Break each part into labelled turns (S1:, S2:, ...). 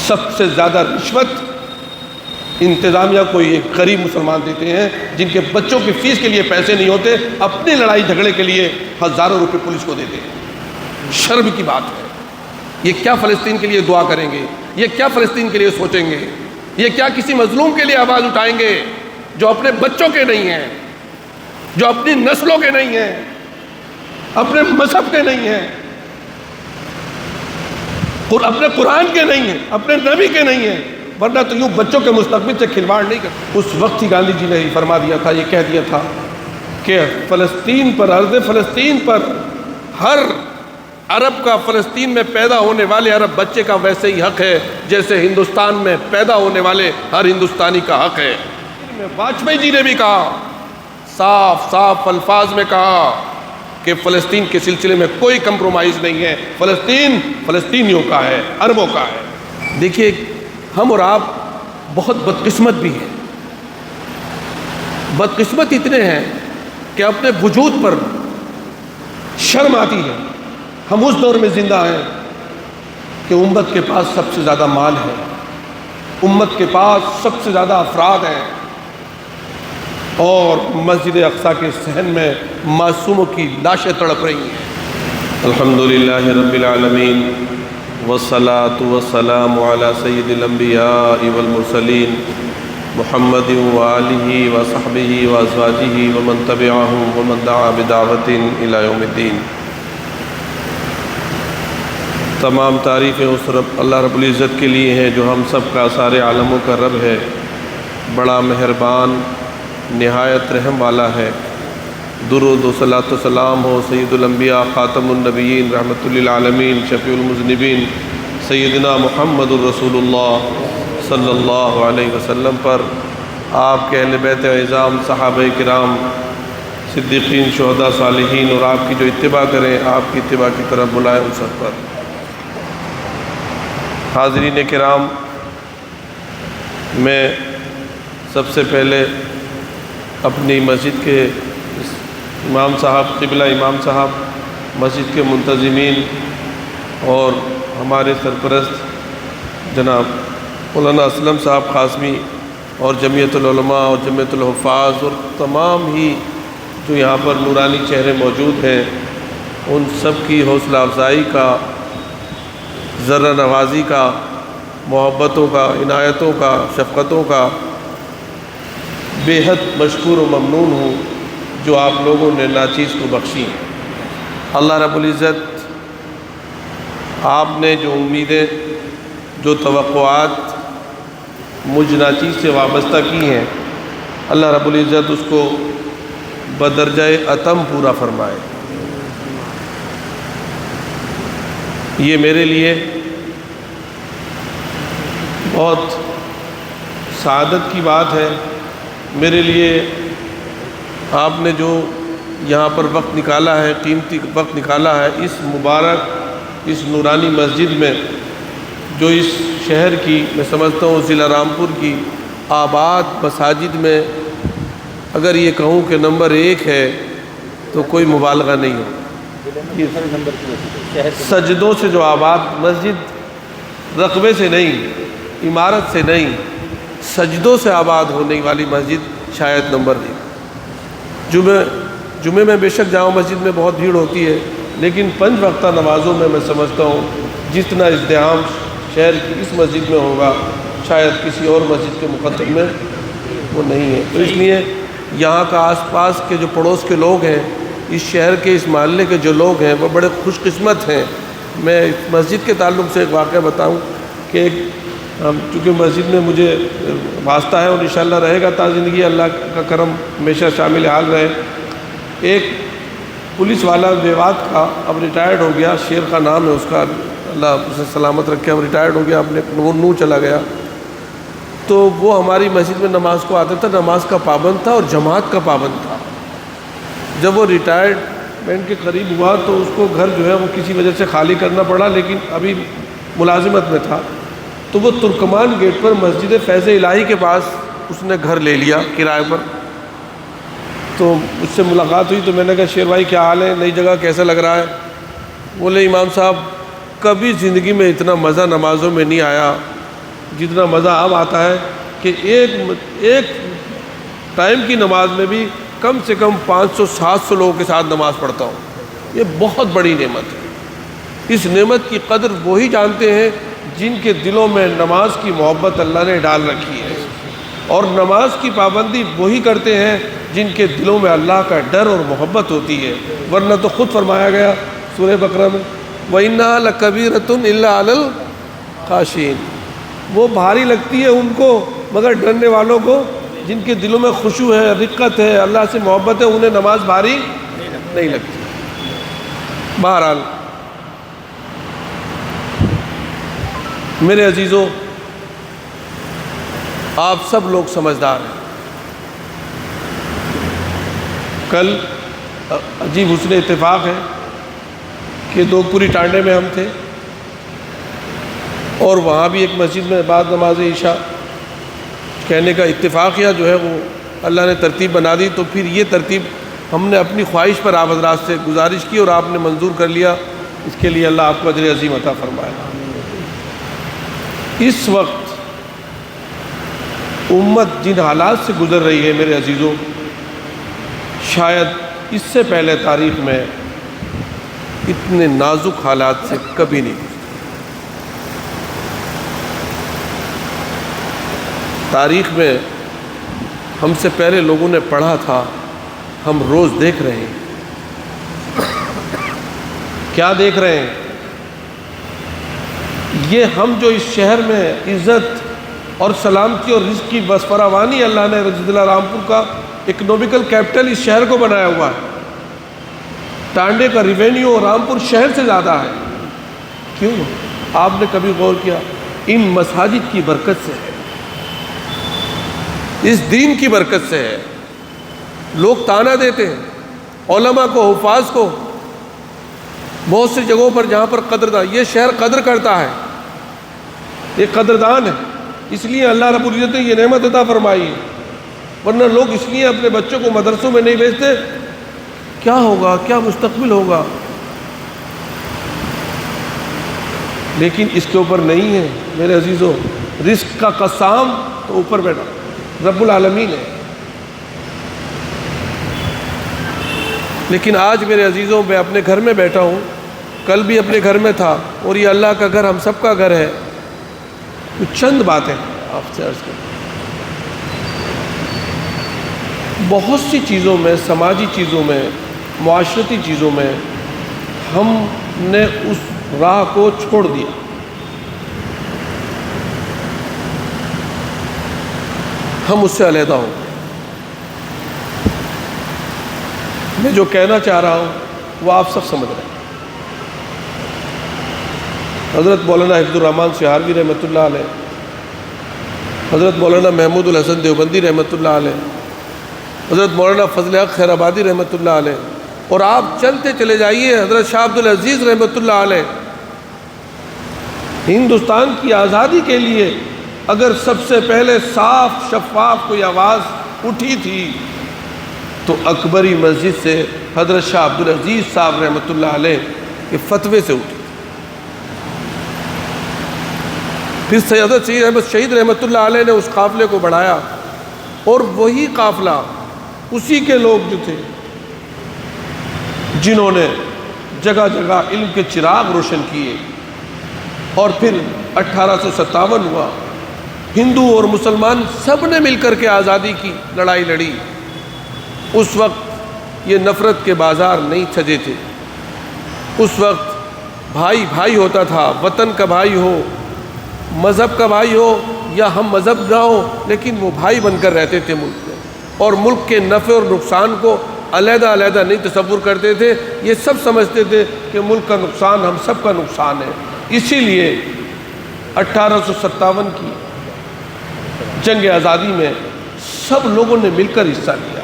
S1: سب سے زیادہ رشوت انتظامیہ کو ایک غریب مسلمان دیتے ہیں جن کے بچوں کی فیس کے لیے پیسے نہیں ہوتے، اپنی لڑائی جھگڑے کے لیے ہزاروں روپے پولیس کو دیتے ہیں۔ شرم کی بات ہے۔ یہ کیا فلسطین کے لیے دعا کریں گے؟ یہ کیا فلسطین کے لیے سوچیں گے؟ یہ کیا کسی مظلوم کے لیے آواز اٹھائیں گے جو اپنے بچوں کے نہیں ہیں، جو اپنی نسلوں کے نہیں ہیں، اپنے مذہب کے نہیں ہیں، اپنے قرآن کے نہیں ہیں، اپنے نبی کے نہیں ہیں، ورنہ تو یوں بچوں کے مستقبل سے کھلواڑ نہیں کرتے۔ اس وقت ہی گاندھی جی نے فرما دیا تھا، یہ کہہ دیا تھا کہ فلسطین پر، ارض فلسطین پر ہر عرب کا فلسطین میں پیدا ہونے والے عرب بچے کا ویسے ہی حق ہے جیسے ہندوستان میں پیدا ہونے والے ہر ہندوستانی کا حق ہے۔ واجپئی جی نے بھی کہا، صاف صاف الفاظ میں کہا کہ فلسطین کے سلسلے میں کوئی کمپرومائز نہیں ہے، فلسطین فلسطینیوں کا ہے، عربوں کا ہے۔ دیکھیے ہم اور آپ بہت بدقسمت بھی ہیں، بدقسمت اتنے ہیں کہ اپنے وجود پر شرم آتی ہے۔ ہم اس دور میں زندہ ہیں کہ امت کے پاس سب سے زیادہ مال ہے، امت کے پاس سب سے زیادہ افراد ہیں، اور مسجد اقصیٰ کے صحن میں معصوموں کی لاشیں تڑپ رہی ہیں۔ الحمدللہ رب العالمین والصلاة والسلام علی سید الانبیاء والمرسلین محمد وآلہ وصحبہ وازواجہ ومن تبعہم ومن دعا بدعوت الی یوم الدین۔ تمام تعریفیں اس رب اللہ رب العزت کے لیے ہیں جو ہم سب کا سارے عالموں کا رب ہے، بڑا مہربان نہایت رحم والا ہے۔ درود و صلاۃ و سلام ہو سید الانبیاء خاتم النبیین رحمۃ للعالمین شفیع المذنبین سیدنا محمد الرسول اللہ صلی اللہ علیہ وسلم پر، آپ کے اہل بیت اعظام صحابہ کرام صدیقین شہداء صالحین اور آپ کی جو اتباع کریں آپ کی اتباع کی طرف بلائیں ان سب پر۔ حاضرین کرام، میں سب سے پہلے اپنی مسجد کے امام صاحب، قبلہ امام صاحب، مسجد کے منتظمین اور ہمارے سرپرست جناب مولانا اسلم صاحب قاسمی اور جمعیت العلماء اور جمعیت الحفاظ اور تمام ہی جو یہاں پر نورانی چہرے موجود ہیں، ان سب کی حوصلہ افزائی کا، ذرہ نوازی کا، محبتوں کا، عنایتوں کا، شفقتوں کا بے حد مشکور و ممنون ہوں جو آپ لوگوں نے ناچیز کو بخشی۔ اللہ رب العزت آپ نے جو امیدیں، جو توقعات مجھ ناچیز سے وابستہ کی ہیں، اللہ رب العزت اس کو بدرجہ اتم پورا فرمائے۔ یہ میرے لیے بہت سعادت کی بات ہے، میرے لیے آپ نے جو یہاں پر وقت نکالا ہے، قیمتی وقت نکالا ہے، اس مبارک اس نورانی مسجد میں جو اس شہر کی میں سمجھتا ہوں ضلع رامپور کی آباد مساجد میں اگر یہ کہوں کہ نمبر 1 ہے تو کوئی مبالغہ نہیں ہو۔ سجدوں سے جو آباد مسجد، رقبے سے نہیں، عمارت سے نہیں، سجدوں سے آباد ہونے والی مسجد شاید نمبر 1۔ جمعے میں بے شک جامع مسجد میں بہت بھیڑ ہوتی ہے، لیکن 5 وقتہ نمازوں میں سمجھتا ہوں جتنا ازدحام شہر کی اس مسجد میں ہوگا شاید کسی اور مسجد کے مقدر میں وہ نہیں ہے۔ تو اس لیے یہاں کا آس پاس کے جو پڑوس کے لوگ ہیں، اس شہر کے اس محلے کے جو لوگ ہیں، وہ بڑے خوش قسمت ہیں۔ میں اس مسجد کے تعلق سے ایک واقعہ بتاؤں کہ چونکہ مسجد میں مجھے واسطہ ہے اور انشاءاللہ رہے گا تا زندگی، اللہ کا کرم ہمیشہ شامل حال رہے۔ ایک پولیس والا بیوات کا، اب ریٹائرڈ ہو گیا، شیر کا نام ہے اس کا، اللہ اسے سلامت رکھے، اب ریٹائرڈ ہو گیا، اپنے نور چلا گیا۔ تو وہ ہماری مسجد میں نماز کو آتا تھا، نماز کا پابند تھا اور جماعت کا پابند تھا۔ جب وہ ریٹائرمنٹ کے قریب ہوا تو اس کو گھر جو ہے وہ کسی وجہ سے خالی کرنا پڑا، لیکن ابھی ملازمت میں تھا، تو وہ ترکمان گیٹ پر مسجد فیض الہی کے پاس اس نے گھر لے لیا کرائے پر۔ تو اس سے ملاقات ہوئی تو میں نے کہا شیر بھائی کیا حال ہے، نئی جگہ کیسا لگ رہا ہے؟ بولے امام صاحب کبھی زندگی میں اتنا مزہ نمازوں میں نہیں آیا جتنا مزہ اب آتا ہے کہ ایک ٹائم کی نماز میں بھی کم سے کم 500-700 لوگوں کے ساتھ نماز پڑھتا ہوں۔ یہ بہت بڑی نعمت ہے۔ اس نعمت کی قدر وہی جانتے ہیں جن کے دلوں میں نماز کی محبت اللہ نے ڈال رکھی ہے، اور نماز کی پابندی وہی کرتے ہیں جن کے دلوں میں اللہ کا ڈر اور محبت ہوتی ہے، ورنہ تو خود فرمایا گیا سورہ بقرہ میں وَإِنَّهَا لَكَبِيرَةٌ إِلَّا عَلَى الْخَاشِعِينَ، وہ بھاری لگتی ہے ان کو مگر ڈرنے والوں کو، جن کے دلوں میں خشوع ہے، رقت ہے، اللہ سے محبت ہے، انہیں نماز بھاری نہیں لگتی۔ بہرحال میرے عزیزوں، آپ سب لوگ سمجھدار ہیں۔ کل عجیب حسن اتفاق ہے کہ دو پوری ٹانڈے میں ہم تھے، اور وہاں بھی ایک مسجد میں بعد نماز عشاء کہنے کا اتفاقیہ جو ہے وہ اللہ نے ترتیب بنا دی، تو پھر یہ ترتیب ہم نے اپنی خواہش پر آپ حضرات سے گزارش کی اور آپ نے منظور کر لیا، اس کے لیے اللہ آپ کو اجر عظیم عطا فرمائے۔ اس وقت امت جن حالات سے گزر رہی ہے میرے عزیزوں، شاید اس سے پہلے تاریخ میں اتنے نازک حالات سے کبھی نہیں گزری۔ تاریخ میں ہم سے پہلے لوگوں نے پڑھا تھا، ہم روز دیکھ رہے ہیں۔ کیا دیکھ رہے ہیں؟ یہ ہم جو اس شہر میں عزت اور سلامتی اور رزق کی بس فراوانی اللہ نے ضلع رامپور کا اکنومیکل کیپٹل اس شہر کو بنایا ہوا ہے، ٹانڈے کا ریونیو رامپور شہر سے زیادہ ہے۔ کیوں؟ آپ نے کبھی غور کیا؟ ان مساجد کی برکت سے ہے، اس دین کی برکت سے ہے۔ لوگ تانا دیتے ہیں علماء کو، حفاظ کو، بہت سی جگہوں پر جہاں پر قدردان، یہ شہر قدر کرتا ہے، یہ قدردان ہے، اس لیے اللہ رب العزت نے یہ نعمت عطا فرمائی ہے۔ ورنہ لوگ اس لیے اپنے بچوں کو مدرسوں میں نہیں بھیجتے، کیا ہوگا، کیا مستقبل ہوگا، لیکن اس کے اوپر نہیں ہے میرے عزیزوں۔ رزق کا قسام تو اوپر بیٹھا رب العالمین ہے۔ لیکن آج میرے عزیزوں میں اپنے گھر میں بیٹھا ہوں، کل بھی اپنے گھر میں تھا، اور یہ اللہ کا گھر ہم سب کا گھر ہے۔ کچھ چند باتیں آپ سے عرض کریں۔ بہت سی چیزوں میں، سماجی چیزوں میں، معاشرتی چیزوں میں ہم نے اس راہ کو چھوڑ دیا۔ ہم اس سے علیحدہ ہوں۔ میں جو کہنا چاہ رہا ہوں وہ آپ سب سمجھ رہے ہیں۔ حضرت مولانا حفظ الرحمان سہاروی رحمۃ اللہ علیہ، حضرت مولانا محمود الحسن دیوبندی رحمۃ اللہ علیہ، حضرت مولانا فضل حق خیر آبادی رحمۃ اللہ علیہ، اور آپ چلتے چلے جائیے حضرت شاہ عبد العزیز رحمۃ اللہ علیہ۔ ہندوستان کی آزادی کے لیے اگر سب سے پہلے صاف شفاف کوئی آواز اٹھی تھی تو اکبری مسجد سے حضرت شاہ عبد العزیز صاحب رحمۃ اللہ علیہ کے فتوے سے اٹھی۔ پھر حضرت سید احمد شہید رحمۃ اللہ علیہ نے اس قافلے کو بڑھایا، اور وہی قافلہ، اسی کے لوگ جو تھے جنہوں نے جگہ جگہ علم کے چراغ روشن کیے، اور پھر 1857 ہوا، ہندو اور مسلمان سب نے مل کر کے آزادی کی لڑائی لڑی۔ اس وقت یہ نفرت کے بازار نہیں سجے تھے، اس وقت بھائی بھائی ہوتا تھا، وطن کا بھائی ہو، مذہب کا بھائی ہو یا ہم مذہب نہ ہو، لیکن وہ بھائی بن کر رہتے تھے ملک میں، اور ملک کے نفع اور نقصان کو علیحدہ علیحدہ نہیں تصور کرتے تھے۔ یہ سب سمجھتے تھے کہ ملک کا نقصان ہم سب کا نقصان ہے۔ اسی لیے 1857 کی جنگ آزادی میں سب لوگوں نے مل کر حصہ لیا۔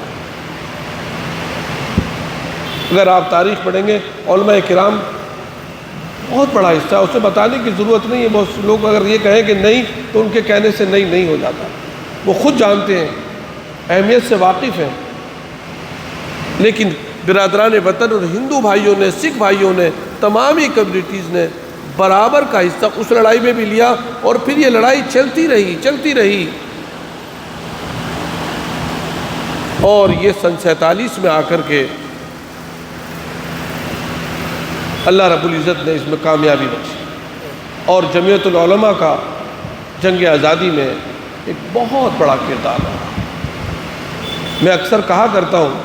S1: اگر آپ تاریخ پڑھیں گے، علماء کرام بہت بڑا حصہ ہے، اسے بتانے کی ضرورت نہیں ہے۔ بہت سے لوگ اگر یہ کہیں کہ نہیں تو ان کے کہنے سے نہیں ہو جاتا، وہ خود جانتے ہیں، اہمیت سے واقف ہیں۔ لیکن برادران وطن اور ہندو بھائیوں نے، سکھ بھائیوں نے، تمام ہی کمیونٹیز نے برابر کا حصہ اس لڑائی میں بھی لیا، اور پھر یہ لڑائی چلتی رہی اور یہ سن 47 میں آ کر کے اللہ رب العزت نے اس میں کامیابی بخشی، اور جمعیت العلماء کا جنگ آزادی میں ایک بہت بڑا کردار رہا۔ میں اکثر کہا کرتا ہوں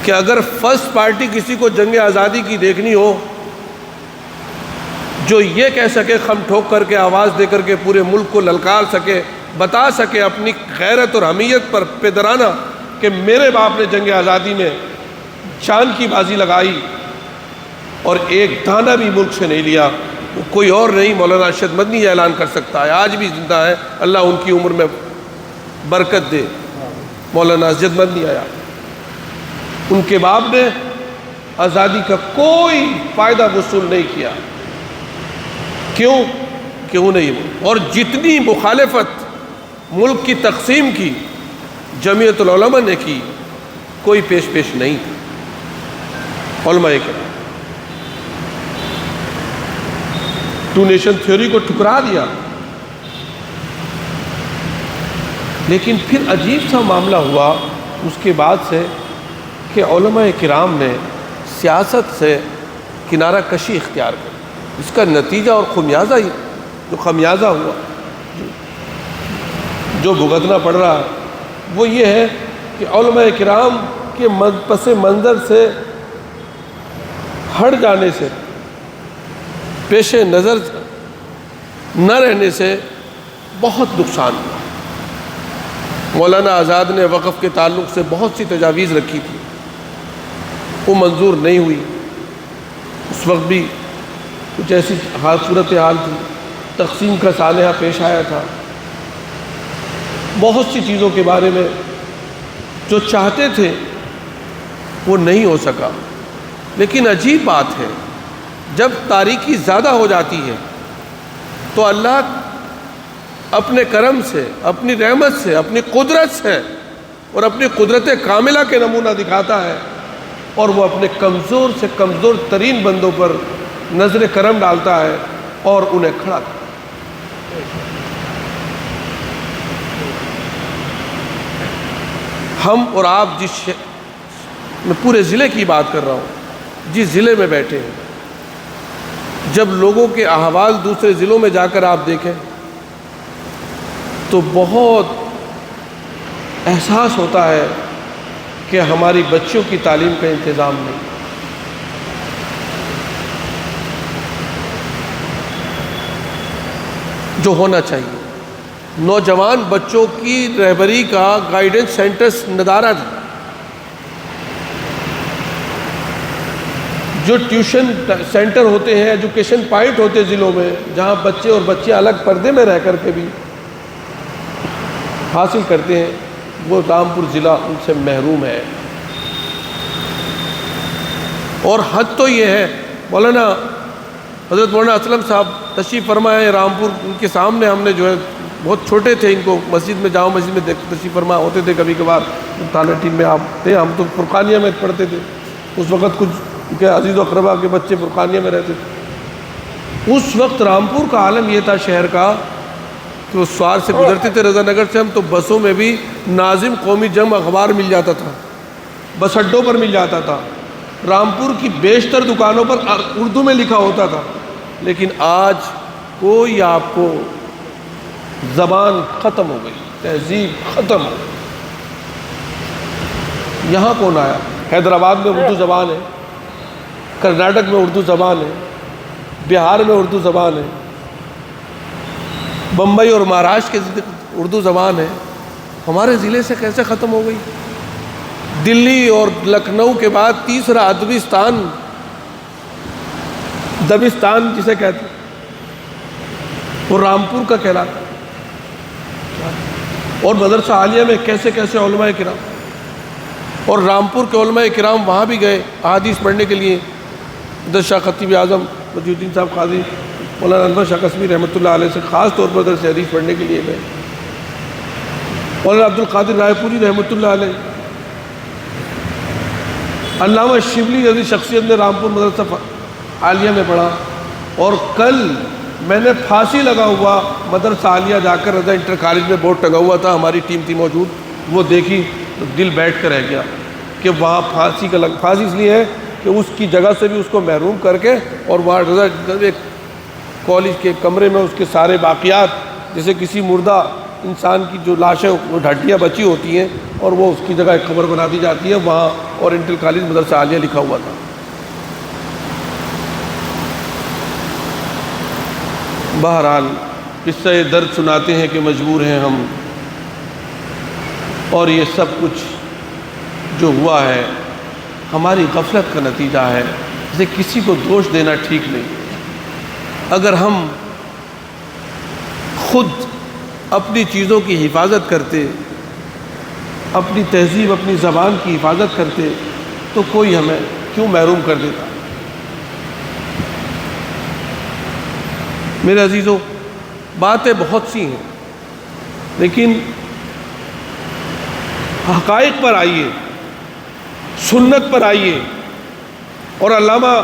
S1: کہ اگر فرسٹ پارٹی کسی کو جنگ آزادی کی دیکھنی ہو جو یہ کہہ سکے خم ٹھوک کر کے، آواز دے کر کے پورے ملک کو للکار سکے، بتا سکے اپنی غیرت اور حمیت پر پدرانہ کہ میرے باپ نے جنگ آزادی میں جان کی بازی لگائی اور ایک دانہ بھی ملک سے نہیں لیا، وہ کوئی اور نہیں، مولانا ارشد مدنی اعلان کر سکتا ہے، آج بھی زندہ ہے، اللہ ان کی عمر میں برکت دے۔ مولانا ارشد مدنی آیا، ان کے باپ نے آزادی کا کوئی فائدہ وصول نہیں کیا، کیوں نہیں؟ اور جتنی مخالفت ملک کی تقسیم کی جمعیت العلماء نے کی، کوئی پیش نہیں تھا۔ علماء کرام ٹو نیشن تھیوری کو ٹھکرا دیا، لیکن پھر عجیب سا معاملہ ہوا اس کے بعد سے کہ علماء کرام نے سیاست سے کنارہ کشی اختیار کر، اس کا نتیجہ اور خمیازہ ہوا جو بھگتنا پڑ رہا ہے وہ یہ ہے کہ علماء کرام کے پس منظر سے ہٹ جانے سے، پیش نظر نہ رہنے سے بہت نقصان ہوا۔ مولانا آزاد نے وقف کے تعلق سے بہت سی تجاویز رکھی تھی، وہ منظور نہیں ہوئی، اس وقت بھی کچھ ایسی صورتحال تھی، تقسیم کا سانحہ پیش آیا تھا، بہت سی چیزوں کے بارے میں جو چاہتے تھے وہ نہیں ہو سکا۔ لیکن عجیب بات ہے، جب تاریکی زیادہ ہو جاتی ہے تو اللہ اپنے کرم سے، اپنی رحمت سے، اپنی قدرت سے اور اپنی قدرت کاملہ کے نمونہ دکھاتا ہے، اور وہ اپنے کمزور سے کمزور ترین بندوں پر نظر کرم ڈالتا ہے اور انہیں کھڑا کرتا ہے۔ ہم اور آپ میں پورے ضلع کی بات کر رہا ہوں، جس ضلع میں بیٹھے ہیں، جب لوگوں کے احوال دوسرے ضلعوں میں جا کر آپ دیکھیں تو بہت احساس ہوتا ہے کہ ہماری بچیوں کی تعلیم کا انتظام نہیں، جو ہونا چاہیے۔ نوجوان بچوں کی رہبری کا گائیڈنس سینٹرز ندارت، جو ٹیوشن سینٹر ہوتے ہیں، ایجوکیشن پوائنٹ ہوتے ہیں ضلعوں میں، جہاں بچے اور بچیاں الگ پردے میں رہ کر کے بھی حاصل کرتے ہیں، وہ رامپور ضلع ان سے محروم ہے۔ اور حد تو یہ ہے، مولانا حضرت مولانا اسلم صاحب تشریف فرما ہے رامپور، ان کے سامنے ہم نے جو ہے بہت چھوٹے تھے، ان کو مسجد میں جامع مسجد میں تشریف فرما ہوتے تھے، کبھی کبھار تھانہ ٹیم میں آپ تھے، ہم تو فرقانیہ میں پڑھتے تھے اس وقت، کچھ کہ عزیز و اقربا کے بچے فرقانیہ میں رہتے تھے۔ اس وقت رامپور کا عالم یہ تھا شہر کا کہ وہ سوار سے گزرتے تھے رضا نگر سے ہم، تو بسوں میں بھی ناظم قومی جنگ اخبار مل جاتا تھا، بس اڈوں پر مل جاتا تھا، رامپور کی بیشتر دکانوں پر اردو میں لکھا ہوتا تھا۔ لیکن آج کوئی آپ کو زبان ختم ہو گئی، تہذیب ختم ہو گئی۔ یہاں کون آیا؟ حیدرآباد میں اردو زبان ہے، کرناٹک میں اردو زبان ہے، بہار میں اردو زبان ہے، بمبئی اور مہاراشٹر کے اردو زبان ہے، ہمارے ضلع سے کیسے ختم ہو گئی؟ دلی اور لکھنؤ کے بعد تیسرا ادبستان، دبستان جسے کہتے ہیں، وہ رامپور کا کہلاتا ہے۔ اور مدرسہ عالیہ میں کیسے کیسے علماء کرام، اور رامپور کے علماء کرام وہاں بھی گئے احادیث پڑھنے کے لیے، حضرت شاہ خطیب اعظم وجیہ الدین صاحب قاضی، مولانا انور شاہ قاسمی رحمۃ اللہ علیہ سے خاص طور پر درس حدیث پڑھنے کے لیے گئے، مولانا عبد القادر رائے پوری رحمۃ اللہ علیہ، علامہ شبلی جیسی شخصیت نے رامپور مدرسہ عالیہ میں پڑھا، اور کل میں نے پھانسی لگا ہوا مدرسہ عالیہ جا کر رضا انٹر کالج میں بورڈ ٹنگا ہوا تھا، ہماری ٹیم تھی موجود، وہ دیکھی تو دل بیٹھ کر رہ گیا کہ وہاں پھانسی اس لیے ہے کہ اس کی جگہ سے بھی اس کو محروم کر کے، اور وہاں رضا ایک کالج کے کمرے میں اس کے سارے باقیات، جیسے کسی مردہ انسان کی جو لاشیں وہ ہڈیاں بچی ہوتی ہیں اور وہ اس کی جگہ ایک قبر بنا دی جاتی ہے، وہاں اور انٹر کالج مدرسہ عالیہ لکھا ہوا تھا۔ بہرحال قصہ درد سناتے ہیں کہ مجبور ہیں ہم، اور یہ سب کچھ جو ہوا ہے ہماری غفلت کا نتیجہ ہے۔ اسے کسی کو دوش دینا ٹھیک نہیں۔ اگر ہم خود اپنی چیزوں کی حفاظت کرتے، اپنی تہذیب اپنی زبان کی حفاظت کرتے، تو کوئی ہمیں کیوں محروم کر دیتا؟ میرے عزیزوں، باتیں بہت سی ہیں، لیکن حقائق پر آئیے، سنت پر آئیے، اور علامہ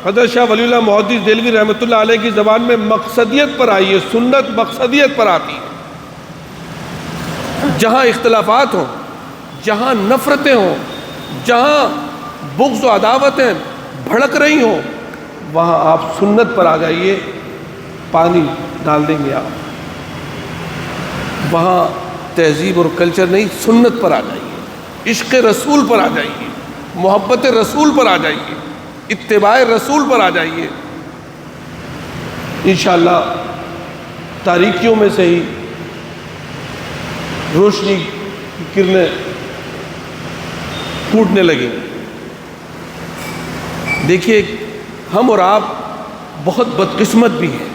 S1: حضرت شاہ ولی اللہ محدث دہلوی رحمۃ اللہ علیہ کی زبان میں مقصدیت پر آئیے۔ سنت مقصدیت پر آتی ہے۔ جہاں اختلافات ہوں، جہاں نفرتیں ہوں، جہاں بغض و عداوتیں بھڑک رہی ہوں، وہاں آپ سنت پر آ جائیے، پانی ڈال دیں گے آپ۔ وہاں تہذیب اور کلچر نہیں، سنت پر آ جائیے، عشق رسول پر آ جائیے، محبت رسول پر آ جائیے، اتباع رسول پر آ جائیے۔ انشاءاللہ تاریکیوں میں سے ہی روشنی کی کرنیں پھوٹنے لگیں۔ دیکھیے، ہم اور آپ بہت بدقسمت بھی ہیں۔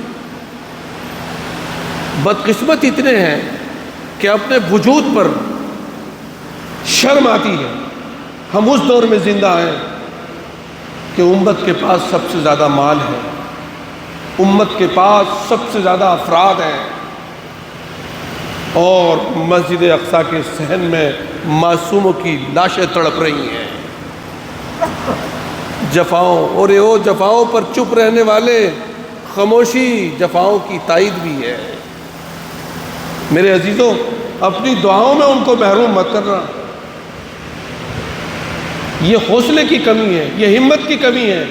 S1: بدقسمت اتنے ہیں کہ اپنے وجود پر شرم آتی ہے۔ ہم اس دور میں زندہ ہیں کہ امت کے پاس سب سے زیادہ مال ہے، امت کے پاس سب سے زیادہ افراد ہیں، اور مسجد اقصیٰ کے صحن میں معصوموں کی لاشیں تڑپ رہی ہیں۔ جفاؤں اور جفاؤں پر چپ رہنے والے، خاموشی جفاؤں کی تائید بھی ہے۔ میرے عزیزوں، اپنی دعاؤں میں ان کو محروم مت کرنا۔ یہ حوصلے کی کمی ہے، یہ ہمت کی کمی ہے۔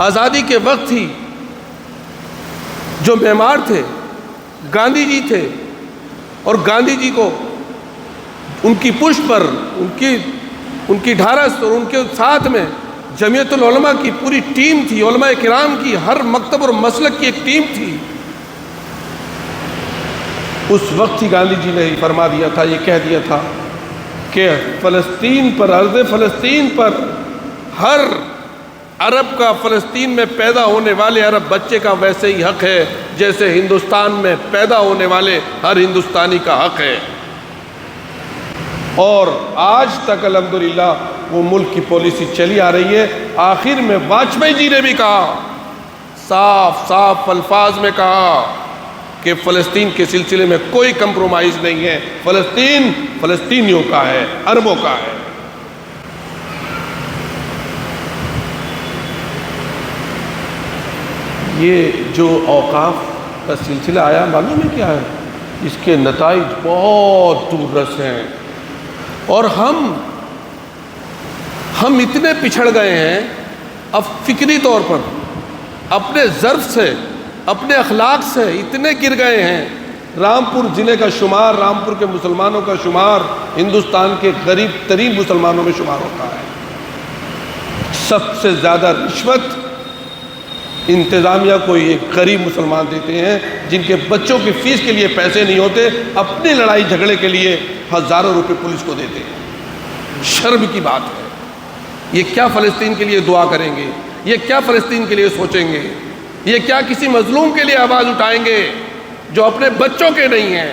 S1: آزادی کے وقت ہی جو معمار تھے گاندھی جی تھے، اور گاندھی جی کو ان کی پشت پر ان کی ڈھارس، اور ان کے ساتھ میں جمعیت العلماء کی پوری ٹیم تھی، علماء کرام کی ہر مکتب اور مسلک کی ایک ٹیم تھی۔ اس وقت ہی گاندھی جی نے فرما دیا تھا، یہ کہہ دیا تھا کہ فلسطین پر، ارض فلسطین پر ہر عرب کا فلسطین میں پیدا ہونے والے عرب بچے کا ویسے ہی حق ہے جیسے ہندوستان میں پیدا ہونے والے ہر ہندوستانی کا حق ہے۔ اور آج تک الحمدللہ وہ ملک کی پالیسی چلی آ رہی ہے۔ آخر میں واجپئی جی نے بھی کہا، صاف صاف الفاظ میں کہا کہ فلسطین کے سلسلے میں کوئی کمپرومائز نہیں ہے، فلسطین فلسطینیوں کا ہے، عربوں کا ہے۔ یہ جو اوقاف کا سلسلہ آیا، معلوم ہے کیا ہے؟ اس کے نتائج بہت دور رس ہیں، اور ہم اتنے پچھڑ گئے ہیں اب فکری طور پر، اپنے ظرف سے، اپنے اخلاق سے اتنے گر گئے ہیں۔ رامپور ضلع کا شمار، رامپور کے مسلمانوں کا شمار ہندوستان کے غریب ترین مسلمانوں میں شمار ہوتا ہے۔ سب سے زیادہ رشوت انتظامیہ کو ایک غریب مسلمان دیتے ہیں، جن کے بچوں کی فیس کے لیے پیسے نہیں ہوتے، اپنی لڑائی جھگڑے کے لیے ہزاروں روپے پولیس کو دیتے ہیں۔ شرم کی بات ہے۔ یہ کیا فلسطین کے لیے دعا کریں گے؟ یہ کیا فلسطین کے لیے سوچیں گے؟ یہ کیا کسی مظلوم کے لیے آواز اٹھائیں گے جو اپنے بچوں کے نہیں ہیں،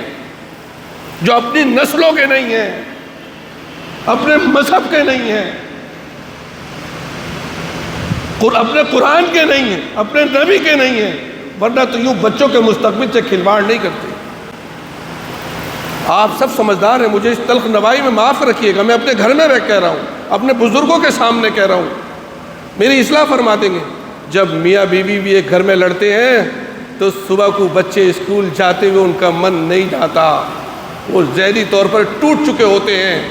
S1: جو اپنی نسلوں کے نہیں ہیں، اپنے مذہب کے نہیں ہیں، اپنے قرآن کے نہیں ہیں، اپنے نبی کے نہیں ہیں؟ ورنہ تو یوں بچوں کے مستقبل سے کھلواڑ نہیں کرتے۔ آپ سب سمجھدار ہیں، مجھے اس تلخ نوائی میں معاف رکھیے گا، میں اپنے گھر میں بیٹھ کہہ رہا ہوں، اپنے بزرگوں کے سامنے کہہ رہا ہوں، میری اصلاح فرما دیں گے۔ جب میاں بیوی بھی ایک گھر میں لڑتے ہیں تو صبح کو بچے اسکول جاتے ہوئے ان کا من نہیں جاتا، وہ ذہنی طور پر ٹوٹ چکے ہوتے ہیں۔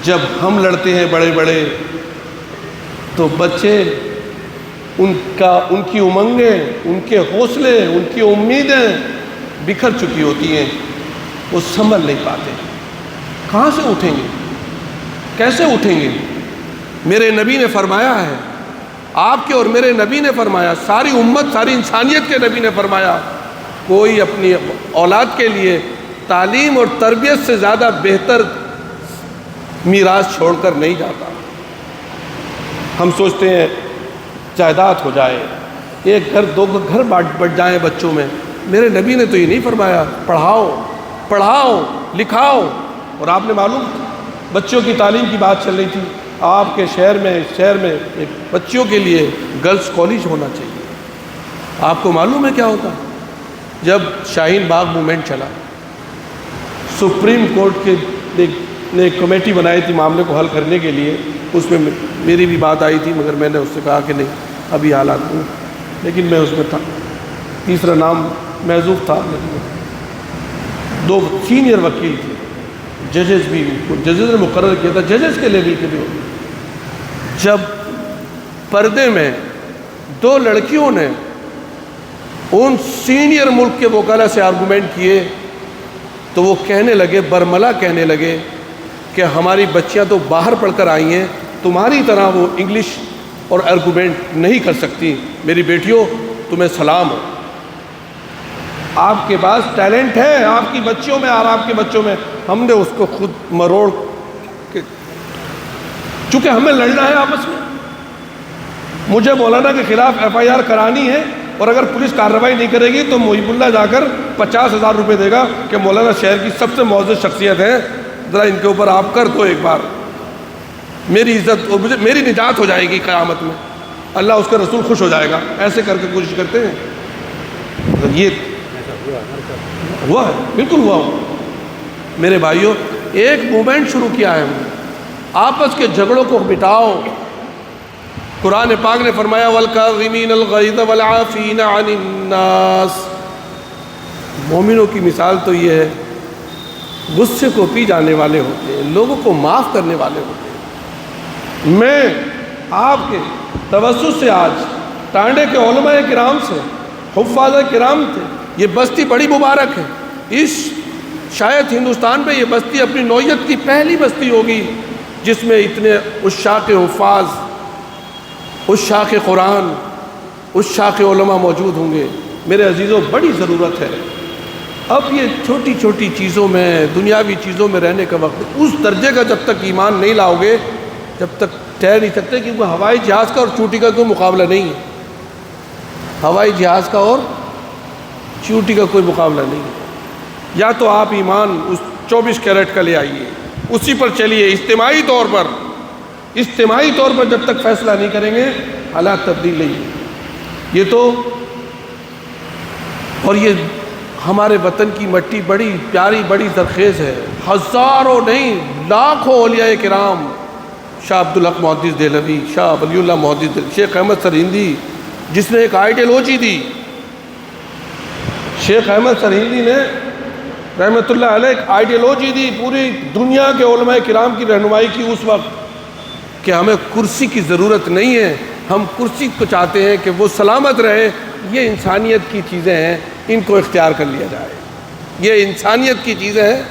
S1: جب ہم لڑتے ہیں بڑے بڑے تو بچے ان کی امنگیں، ان کے حوصلے، ان کی امیدیں بکھر چکی ہوتی ہیں، وہ سنبھل نہیں پاتے۔ کہاں سے اٹھیں گے؟ کیسے اٹھیں گے؟ میرے نبی نے فرمایا ہے، آپ کے اور میرے نبی نے فرمایا، ساری امت، ساری انسانیت کے نبی نے فرمایا، کوئی اپنی اولاد کے لیے تعلیم اور تربیت سے زیادہ بہتر میراث چھوڑ کر نہیں جاتا۔ ہم سوچتے ہیں جائیداد ہو جائے، ایک گھر دو گھر بٹ جائیں بچوں میں۔ میرے نبی نے تو یہ نہیں فرمایا، پڑھاؤ لکھاؤ۔ اور آپ نے معلوم بچوں کی تعلیم کی بات چل رہی تھی، آپ کے شہر میں ایک بچوں کے لیے گرلز کالج ہونا چاہیے۔ آپ کو معلوم ہے کیا ہوتا؟ جب شاہین باغ موومنٹ چلا، سپریم کورٹ نے ایک کمیٹی بنائی تھی معاملے کو حل کرنے کے لیے، اس میں میری بھی بات آئی تھی، مگر میں نے اس سے کہا کہ نہیں ابھی حالات نہیں، لیکن میں اس میں تھا، تیسرا نام محذوف تھا، لیکن 2 سینئر وکیل تھے، ججز بھی، ججز نے مقرر کیا تھا، ججز کے لیول کے بھی ہوتے۔ جب پردے میں 2 لڑکیوں نے ان سینئر ملک کے وکلاء سے آرگومنٹ کیے تو وہ کہنے لگے، برملا کہنے لگے کہ ہماری بچیاں تو باہر پڑھ کر آئی ہیں، تمہاری طرح وہ انگلش اور آرگومنٹ نہیں کر سکتی۔ میری بیٹیوں تمہیں سلام ہو، آپ کے پاس ٹیلنٹ ہے آپ کی بچیوں میں اور آپ کے بچوں میں۔ ہم نے اس کو خود مروڑ کے، چونکہ ہمیں لڑنا ہے آپس میں، مجھے مولانا کے خلاف FIR کرانی ہے، اور اگر پولیس کارروائی نہیں کرے گی تو محب اللہ جا کر 50,000 روپے دے گا کہ مولانا شہر کی سب سے معزز شخصیت ہے، ذرا ان کے اوپر آپ کر دو ایک بار، میری عزت اور میری نجات ہو جائے گی قیامت میں، اللہ اس کا رسول خوش ہو جائے گا۔ ایسے کر کے کوشش کرتے ہیں، یہ ہوا ہے، بالکل ہوا ہو۔ میرے بھائیوں، ایک موومنٹ شروع کیا ہے، آپس کے جھگڑوں کو مٹاؤ۔ قرآن پاک نے فرمایا وَالْكَاظِمِينَ الْغَيْظَ وَالْعَافِينَ عَنِ النَّاسِ۔ مومنوں کی مثال تو یہ ہے، غصے کو پی جانے والے ہوتے ہیں، لوگوں کو معاف کرنے والے ہوتے ہیں۔ میں آپ کے توسط سے آج ٹانڈے کے علماء کرام سے، حفاظ کرام تھے، یہ بستی بڑی مبارک ہے، اس شاید ہندوستان میں یہ بستی اپنی نوعیت کی پہلی بستی ہوگی جس میں اتنے عشاق حفاظ، عشاق قرآن، عشاق علماء موجود ہوں گے۔ میرے عزیزوں، بڑی ضرورت ہے اب یہ چھوٹی چھوٹی چیزوں میں، دنیاوی چیزوں میں رہنے کا وقت اس درجے کا جب تک ایمان نہیں لاؤ گے جب تک ٹھہر نہیں سکتے، کیونکہ ہوائی جہاز کا اور چوٹی کا کوئی مقابلہ نہیں ہے۔ ہوائی جہاز کا اور چوٹی کا کوئی مقابلہ نہیں ہے۔ یا تو آپ ایمان اس 24 کیرٹ کا لے آئیے، اسی پر چلیے، اجتماعی طور پر جب تک فیصلہ نہیں کریں گے حالات تبدیل نہیں ہے۔ یہ تو، اور یہ ہمارے وطن کی مٹی بڑی پیاری، بڑی زرخیز ہے، ہزاروں نہیں لاکھوں اولیاء کرام، شاہ عبدالحق محدث دہلوی، شاہ ولی اللہ محدث دہلوی، شیخ احمد سرہندی جس نے ایک آئیڈیالوجی دی، شیخ احمد سرہندی نے رحمۃ اللہ علیہ ایک آئیڈیالوجی دی، پوری دنیا کے علماء کرام کی رہنمائی کی اس وقت، کہ ہمیں کرسی کی ضرورت نہیں ہے، ہم کرسی کو چاہتے ہیں کہ وہ سلامت رہے، یہ انسانیت کی چیزیں ہیں، ان کو اختیار کر لیا جائے، یہ انسانیت کی چیزیں ہیں،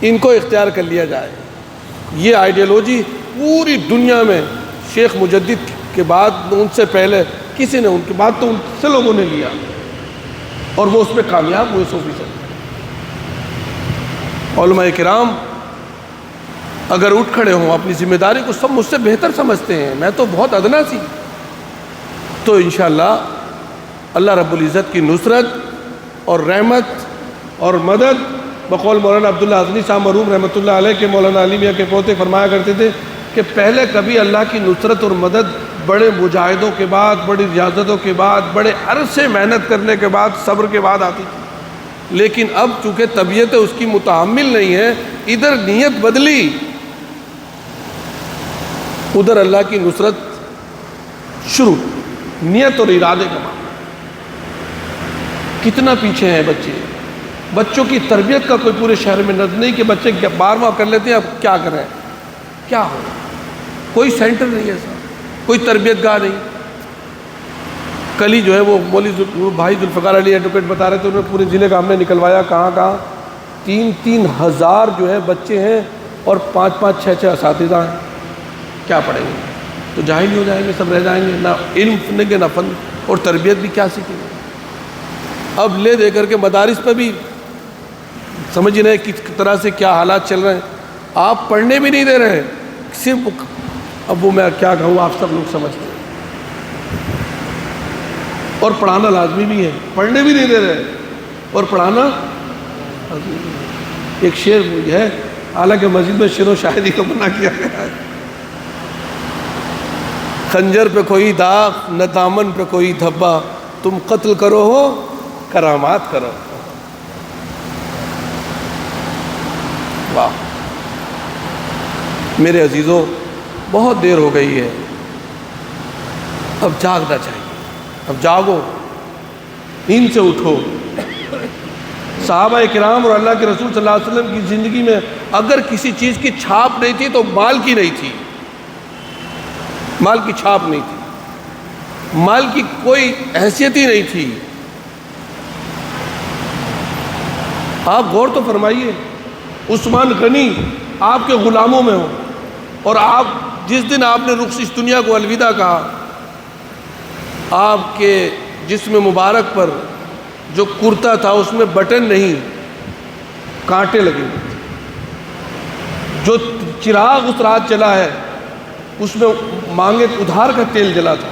S1: ان کو اختیار کر لیا جائے۔ یہ آئیڈیالوجی پوری دنیا میں شیخ مجدد کے بعد، ان سے پہلے کسی نے، ان کے بعد تو ان سے لوگوں نے لیا، اور وہ اس میں کامیاب ہوئے 100%۔ علماء کرام اگر اٹھ کھڑے ہوں، اپنی ذمہ داری کو سب مجھ سے بہتر سمجھتے ہیں، میں تو بہت ادنا سی، تو انشاءاللہ اللہ رب العزت کی نصرت اور رحمت اور مدد، بقول مولانا عبداللہ ازنی صاحب مرحوم رحمۃ اللہ علیہ کے مولانا علی میاں کے پوتے فرمایا کرتے تھے کہ پہلے کبھی اللہ کی نصرت اور مدد بڑے مجاہدوں کے بعد، بڑی ریاضتوں کے بعد، بڑے عرصے محنت کرنے کے بعد، صبر کے بعد آتی تھی، لیکن اب چونکہ طبیعت اس کی متحمل نہیں ہے، ادھر نیت بدلی، ادھر اللہ کی نصرت شروع۔ نیت اور ارادے کا معاملہ. کتنا پیچھے ہیں بچے. بچوں کی تربیت کا کوئی پورے شہر میں نظم نہیں کہ بچے 12واں کر لیتے ہیں اب کیا کریں, کیا ہو. کوئی سینٹر نہیں ہے سر, کوئی تربیت گاہ نہیں. کل ہی جو ہے وہ مولوی بھائی ذوالفقار علی ایڈوکیٹ بتا رہے تھے, انہوں نے پورے ضلع کا ہم نے نکلوایا, کہاں کہاں 3-3 ہزار جو ہے بچے ہیں اور 5-5 6-6 اساتذہ ہیں. کیا پڑھیں گے؟ تو جاہل ہو جائیں گے, سب رہ جائیں گے, نہ علم سنیں گے نہ فن, اور تربیت بھی کیا سیکھیں گے. اب لے دے کر کے مدارس پہ بھی سمجھ رہے ہیں کس طرح سے کیا حالات چل رہے ہیں. آپ پڑھنے بھی نہیں دے رہے ہیں, صرف اب وہ میں کیا کہوں, آپ سب لوگ سمجھتے ہیں. اور پڑھانا لازمی بھی ہے, پڑھنے بھی نہیں دے رہے اور پڑھانا لازمی بھی ہے. ایک شعر ہے, حالانکہ مسجد میں شعر و شاعری کو منع کیا گیا ہے. خنجر پہ کوئی داغ نہ دامن پہ کوئی دھبا, تم قتل کرو ہو کرامات کرو. واہ میرے عزیزوں, بہت دیر ہو گئی ہے, اب جاگنا چاہیے. اب جاگو, نیند سے اٹھو. صحابہ کرام اور اللہ کے رسول صلی اللہ علیہ وسلم کی زندگی میں اگر کسی چیز کی چھاپ نہیں تھی تو مال کی نہیں تھی. مال کی چھاپ نہیں تھی, مال کی کوئی حیثیت ہی نہیں تھی. آپ غور تو فرمائیے, عثمان غنی آپ کے غلاموں میں ہو, اور آپ جس دن آپ نے رخ اس دنیا کو الوداع کہا, آپ کے جسم مبارک پر جو کرتا تھا اس میں بٹن نہیں, کانٹے لگے ہوئے تھے. جو چراغ اس رات جلا ہے اس میں مانگے ادھار کا تیل جلا تھا,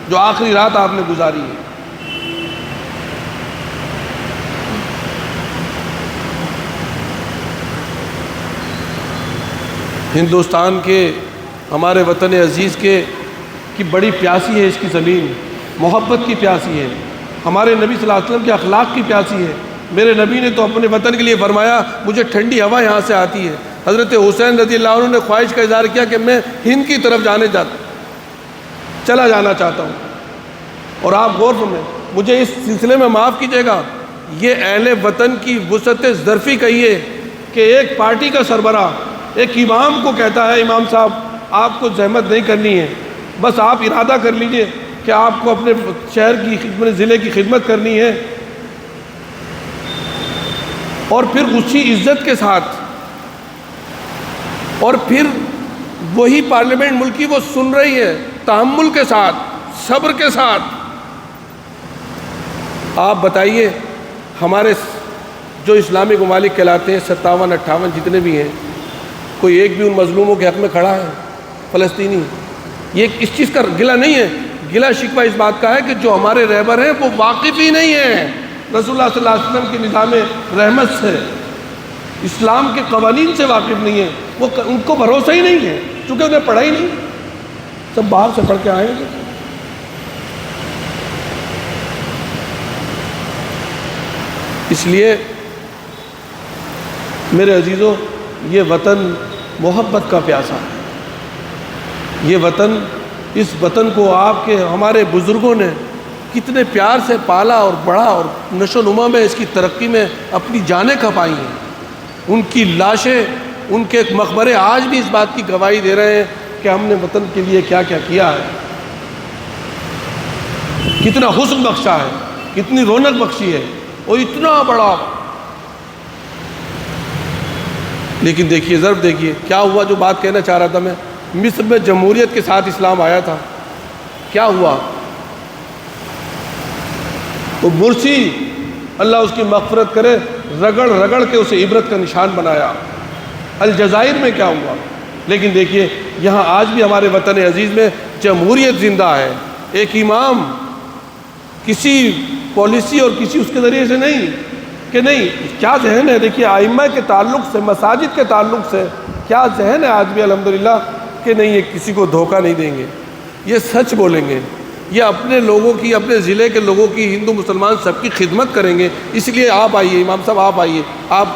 S1: جو آخری رات آپ نے گزاری ہے. ہندوستان کے, ہمارے وطن عزیز کے کی بڑی پیاسی ہے اس کی زمین, محبت کی پیاسی ہے, ہمارے نبی صلی اللہ علیہ وسلم کے اخلاق کی پیاسی ہے. میرے نبی نے تو اپنے وطن کے لیے فرمایا مجھے ٹھنڈی ہوا یہاں سے آتی ہے. حضرت حسین رضی اللہ عنہ نے خواہش کا اظہار کیا کہ میں ہند کی طرف چلا جانا چاہتا ہوں. اور آپ غور فرمائیں, مجھے اس سلسلے میں معاف کیجیے گا, یہ اہل وطن کی وسعت ظرفی کہیے کہ ایک پارٹی کا سربراہ ایک امام کو کہتا ہے, امام صاحب آپ کو زحمت نہیں کرنی ہے, بس آپ ارادہ کر لیجئے کہ آپ کو اپنے شہر کی خدمت, ضلع کی خدمت کرنی ہے, اور پھر اسی عزت کے ساتھ, اور پھر وہی پارلیمنٹ ملکی وہ سن رہی ہے تحمل کے ساتھ, صبر کے ساتھ. آپ بتائیے ہمارے جو اسلامی ممالک کہلاتے ہیں 57-58 جتنے بھی ہیں, کوئی ایک بھی ان مظلوموں کے حق میں کھڑا ہے فلسطینی؟ یہ اس چیز کا گلہ نہیں ہے, گلہ شکوہ اس بات کا ہے کہ جو ہمارے رہبر ہیں وہ واقف ہی نہیں ہیں رسول اللہ صلی اللہ علیہ وسلم کے نظام رحمت سے, اسلام کے قوانین سے واقف نہیں ہیں. وہ ان کو بھروسہ ہی نہیں ہے چونکہ انہیں پڑھا ہی نہیں, سب باہر سے پڑھ کے آئیں گے. اس لیے میرے عزیزوں, یہ وطن محبت کا پیاسا ہے. یہ وطن, اس وطن کو آپ کے ہمارے بزرگوں نے کتنے پیار سے پالا اور بڑھا, اور نشو و نما میں اس کی ترقی میں اپنی جانیں کھپائی ہیں. ان کی لاشیں, ان کے مقبرے آج بھی اس بات کی گواہی دے رہے ہیں کہ ہم نے وطن کے لیے کیا کیا کیا ہے, کتنا حسن بخشا ہے, کتنی رونق بخشی ہے, اور اتنا بڑا. لیکن دیکھیے, ضرب دیکھیے کیا ہوا. جو بات کہنا چاہ رہا تھا میں, مصر میں جمہوریت کے ساتھ اسلام آیا تھا, کیا ہوا؟ وہ مرسی, اللہ اس کی مغفرت کرے, رگڑ رگڑ کے اسے عبرت کا نشان بنایا. الجزائر میں کیا ہوا؟ لیکن دیکھیے یہاں آج بھی ہمارے وطن عزیز میں جمہوریت زندہ ہے. ایک امام کسی پالیسی اور کسی اس کے ذریعے سے نہیں کہ نہیں, کیا ذہن ہے. دیکھیے ائمہ کے تعلق سے, مساجد کے تعلق سے کیا ذہن ہے آج بھی الحمدللہ کہ نہیں یہ کسی کو دھوکہ نہیں دیں گے, یہ سچ بولیں گے, یہ اپنے لوگوں کی, اپنے ضلع کے لوگوں کی, ہندو مسلمان سب کی خدمت کریں گے. اس لیے آپ آئیے امام صاحب, آپ آئیے. آپ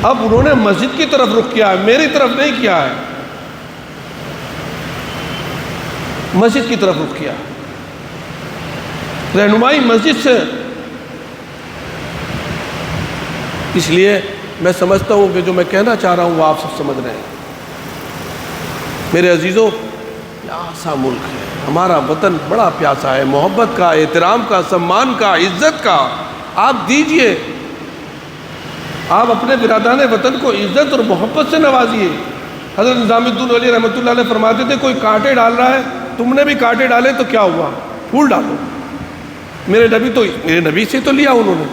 S1: اب انہوں نے مسجد کی طرف رخ کیا ہے, میری طرف نہیں کیا ہے, مسجد کی طرف رخ کیا ہے. رہنمائی مسجد سے۔ اس لیے میں سمجھتا ہوں کہ جو میں کہنا چاہ رہا ہوں وہ آپ سب سمجھ رہے ہیں۔ میرے عزیزوں، پیاسا ملک ہے ہمارا، وطن بڑا پیاسا ہے، محبت کا، احترام کا، سمان کا، عزت کا آپ دیجئے۔ آپ اپنے برادران وطن کو عزت اور محبت سے نوازیے۔ حضرت نظام الدین علی رحمۃ اللہ علیہ فرماتے تھے کوئی کانٹے ڈال رہا ہے، تم نے بھی کانٹے ڈالے تو کیا ہوا، پھول ڈالو۔ میرے نبی سے تو لیا انہوں نے،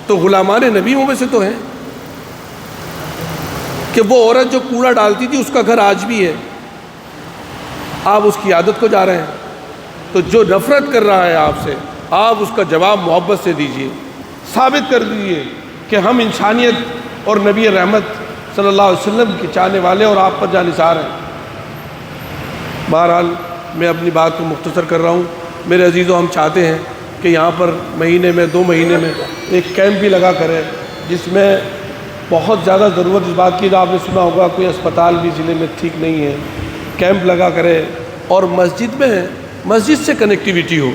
S1: تو غلامان نبیوں میں سے تو ہیں کہ وہ عورت جو کوڑا ڈالتی تھی اس کا گھر آج بھی ہے، آپ اس کی عادت کو جا رہے ہیں۔ تو جو نفرت کر رہا ہے آپ سے، آپ اس کا جواب محبت سے دیجئے، ثابت کر دیجئے کہ ہم انسانیت اور نبی رحمت صلی اللہ علیہ وسلم کے چاہنے والے اور آپ پر جانثار ہیں۔ بہرحال میں اپنی بات کو مختصر کر رہا ہوں۔ میرے عزیزوں، ہم چاہتے ہیں کہ یہاں پر مہینے میں 2 مہینے میں ایک کیمپ بھی لگا کرے، جس میں بہت زیادہ ضرورت اس بات کی، جو آپ نے سنا ہوگا کوئی اسپتال بھی ضلع میں ٹھیک نہیں ہے، کیمپ لگا کرے اور مسجد سے کنیکٹیویٹی ہو،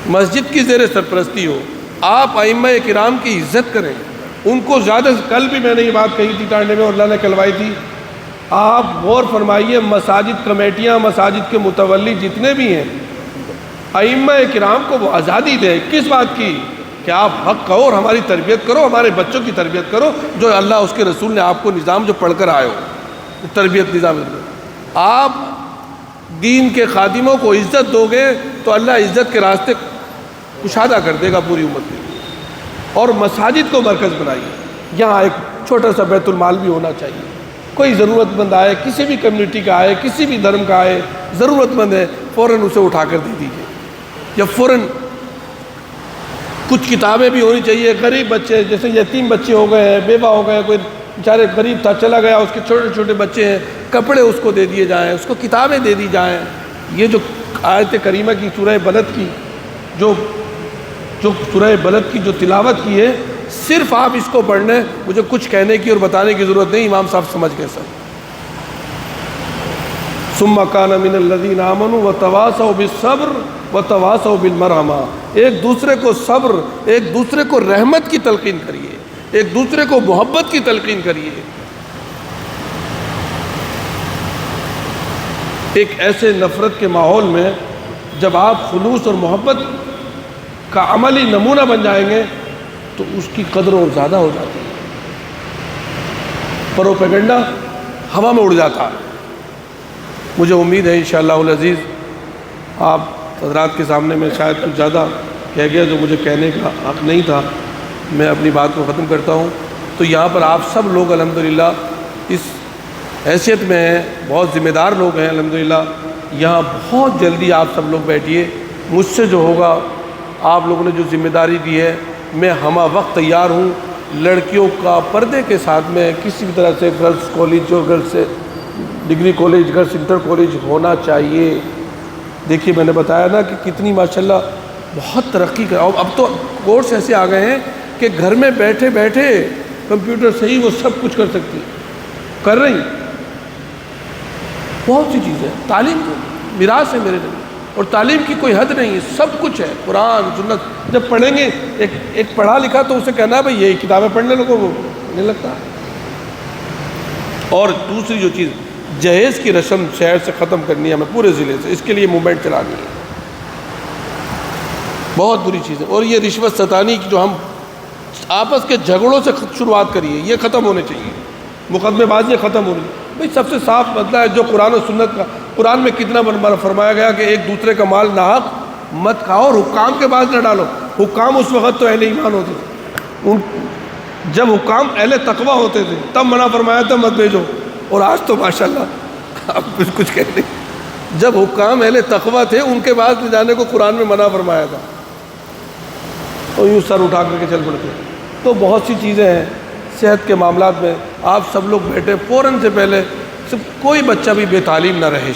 S1: مسجد کی زیر سرپرستی ہو، آپ ائمہ کرام کی عزت کریں، ان کو زیادہ۔ کل بھی میں نے یہ بات کہی تھی ٹانڈے میں اور اللہ نے کلوائی تھی، آپ غور فرمائیے، مساجد کمیٹیاں، مساجد کے متولی جتنے بھی ہیں، ائمہ کرام کو وہ آزادی دے، کس بات کی کہ آپ حق کہو اور ہماری تربیت کرو، ہمارے بچوں کی تربیت کرو، جو اللہ اس کے رسول نے آپ کو نظام جو پڑھ کر آئے ہو، تربیت نظام۔ آپ دین کے خادموں کو عزت دو گے تو اللہ عزت کے راستے کشادہ کر دے گا پوری امت میں۔ اور مساجد کو مرکز بنائیے، یہاں ایک چھوٹا سا بیت المال بھی ہونا چاہیے، کوئی ضرورت مند آئے، کسی بھی کمیونٹی کا آئے، کسی بھی دھرم کا آئے، ضرورت مند ہے، فوراً اسے اٹھا کر دے دیجیے، یا فوراً کچھ کتابیں بھی ہونی چاہیے۔ غریب بچے، جیسے یتیم بچے ہو گئے ہیں، بیوہ ہو گئے، کوئی بیچارے غریب تھا چلا گیا، اس کے چھوٹے چھوٹے بچے ہیں، کپڑے اس کو دے دیے جائیں، اس کو کتابیں دے دی جائیں۔ یہ جو آیت کریمہ کی سورہ بلد کی جو سورہ بلد کی جو تلاوت کی ہے، صرف آپ اس کو پڑھنے، مجھے کچھ کہنے کی اور بتانے کی ضرورت نہیں، امام صاحب سمجھ گئے سب۔ ثم كان من الذين آمنوا وتواصوا بالصبر وتواصوا بالمرحمہ، ایک دوسرے کو صبر، ایک دوسرے کو رحمت کی تلقین کریے، ایک دوسرے کو محبت کی تلقین کریے۔ ایک ایسے نفرت کے ماحول میں جب آپ خلوص اور محبت کا عملی نمونہ بن جائیں گے تو اس کی قدر اور زیادہ ہو جاتی ہے، پروپیگنڈا ہوا میں اڑ جاتا ہے۔ مجھے امید ہے انشاءاللہ العزیز آپ حضرات کے سامنے میں شاید کچھ زیادہ کہہ گیا جو مجھے کہنے کا حق نہیں تھا، میں اپنی بات کو ختم کرتا ہوں۔ تو یہاں پر آپ سب لوگ الحمدللہ اس حیثیت میں ہیں، بہت ذمہ دار لوگ ہیں الحمدللہ، یہاں بہت جلدی آپ سب لوگ بیٹھیے، مجھ سے جو ہوگا، آپ لوگوں نے جو ذمہ داری دی ہے، میں ہمہ وقت تیار ہوں۔ لڑکیوں کا پردے کے ساتھ میں کسی بھی طرح سے گرلز کالج اور گرلز سے degree college, girls inter college ہونا چاہیے۔ دیکھیے میں نے بتایا نا کہ کتنی ماشاءاللہ بہت ترقی کر، اب تو کورس ایسے آ گئے ہیں کہ گھر میں بیٹھے بیٹھے کمپیوٹر سے ہی وہ سب کچھ کر سکتی، کر رہی بہت سی چیزیں۔ تعلیم میراث ہے میرے لیے، اور تعلیم کی کوئی حد نہیں ہے، سب کچھ ہے، قرآن سنت۔ جب پڑھیں گے ایک پڑھا لکھا تو اسے کہنا ہے بھائی یہی کتابیں پڑھنے لگو، وہ نہیں لگتا۔ اور دوسری جو چیز، جہیز کی رسم شہر سے ختم کرنی ہے ہمیں پورے ضلع سے، اس کے لیے موومنٹ چلانی ہے، بہت بری چیز ہے۔ اور یہ رشوت ستانی کی جو ہم آپس کے جھگڑوں سے شروعات کریے، یہ ختم ہونے چاہیے، مقدمے بازی ختم ہونی۔ بھائی سب سے صاف مسئلہ ہے جو قرآن و سنت کا، قرآن میں کتنا فرمایا گیا کہ ایک دوسرے کا مال ناحق مت کھاؤ اور حکام کے پاس نہ ڈالو۔ حکام اس وقت تو اہل ایمان ہوتے تھے، جب حکام اہل تقوی ہوتے تھے تب منع فرمایا تھا مت بھیجو، اور آج تو ماشاءاللہ اب کچھ کہتے ہیں، جب حکام اہل تقوی تھے ان کے پاس لے جانے کو قرآن میں منع فرمایا تھا، تو یوں سر اٹھا کر کے چل پڑتے۔ تو بہت سی چیزیں ہیں صحت کے معاملات میں، آپ سب لوگ بیٹھے فوراً سے پہلے کوئی بچہ بھی بے تعلیم نہ رہے،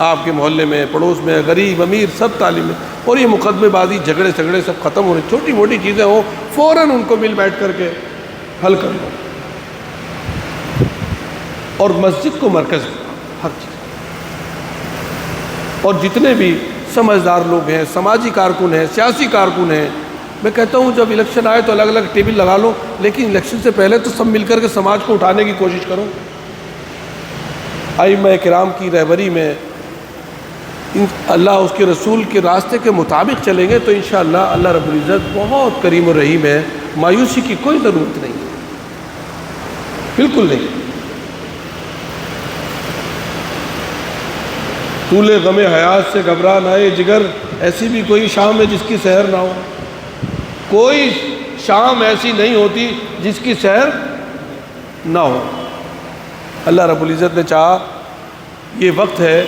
S1: آپ کے محلے میں، پڑوس میں، غریب امیر سب تعلیم میں، اور یہ مقدمے بازی جھگڑے سب ختم ہونے، چھوٹی موٹی چیزیں ہوں فوراً ان کو مل بیٹھ کر کے حل کر لو، اور مسجد کو مرکز ہر چیز، اور جتنے بھی سمجھدار لوگ ہیں، سماجی کارکن ہیں، سیاسی کارکن ہیں، میں کہتا ہوں جب الیکشن آئے تو الگ الگ ٹیبل لگا لو، لیکن الیکشن سے پہلے تو سب مل کر کے سماج کو اٹھانے کی کوشش کرو۔ ائمہ کرام کی رہبری میں اللہ اس کے رسول کے راستے کے مطابق چلیں گے تو انشاءاللہ اللہ رب العزت بہت کریم و رحیم ہے، مایوسی کی کوئی ضرورت نہیں ہے، بالکل نہیں۔ طول غم حیات سے گھبرا نہ جگر، ایسی بھی کوئی شام ہے جس کی سحر نہ ہو، کوئی شام ایسی نہیں ہوتی جس کی سحر نہ ہو۔ اللہ رب العزت نے چاہا، یہ وقت ہے،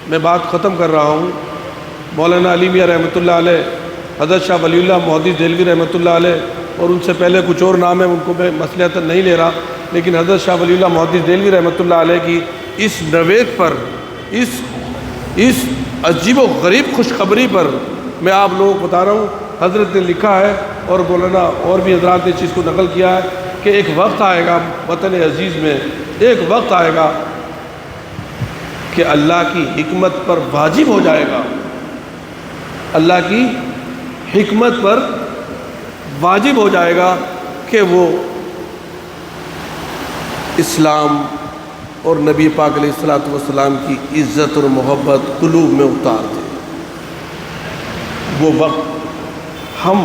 S1: میں بات ختم کر رہا ہوں۔ مولانا علی میاں رحمۃ اللہ علیہ، حضرت شاہ ولی اللہ محدث دہلوی رحمۃ اللہ علیہ، اور ان سے پہلے کچھ اور نام ہیں، ان کو میں مصلحت نہیں لے رہا، لیکن حضرت شاہ ولی اللہ محدث دہلوی رحمۃ اللہ علیہ کی اس نوید پر، اس عجیب و غریب خوشخبری پر میں آپ لوگوں کو بتا رہا ہوں۔ حضرت نے لکھا ہے اور مولانا اور بھی حضرات نے اس چیز کو نقل کیا ہے کہ ایک وقت آئے گا وطن عزیز میں، ایک وقت آئے گا کہ اللہ کی حکمت پر واجب ہو جائے گا، اللہ کی حکمت پر واجب ہو جائے گا کہ وہ اسلام اور نبی پاک علیہ الصلوۃ والسلام کی عزت اور محبت قلوب میں اتار دے۔ وہ وقت ہم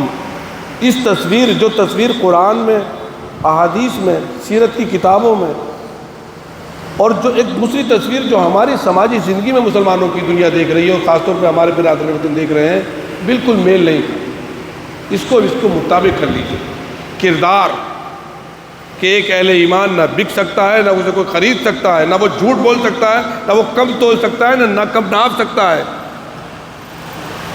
S1: اس تصویر، جو تصویر قرآن میں، احادیث میں، سیرت کی کتابوں میں، اور جو ایک دوسری تصویر جو ہماری سماجی زندگی میں مسلمانوں کی دنیا دیکھ رہی ہے، اور خاص طور پہ ہمارے برادر وطن دیکھ رہے ہیں، بالکل میل نہیں کھاتی۔ اس کو مطابق کر لیجیے۔ کردار کہ ایک اہل ایمان نہ بک سکتا ہے، نہ اسے کوئی خرید سکتا ہے، نہ وہ جھوٹ بول سکتا ہے، نہ وہ کم تول سکتا ہے، نہ کم ناپ سکتا ہے،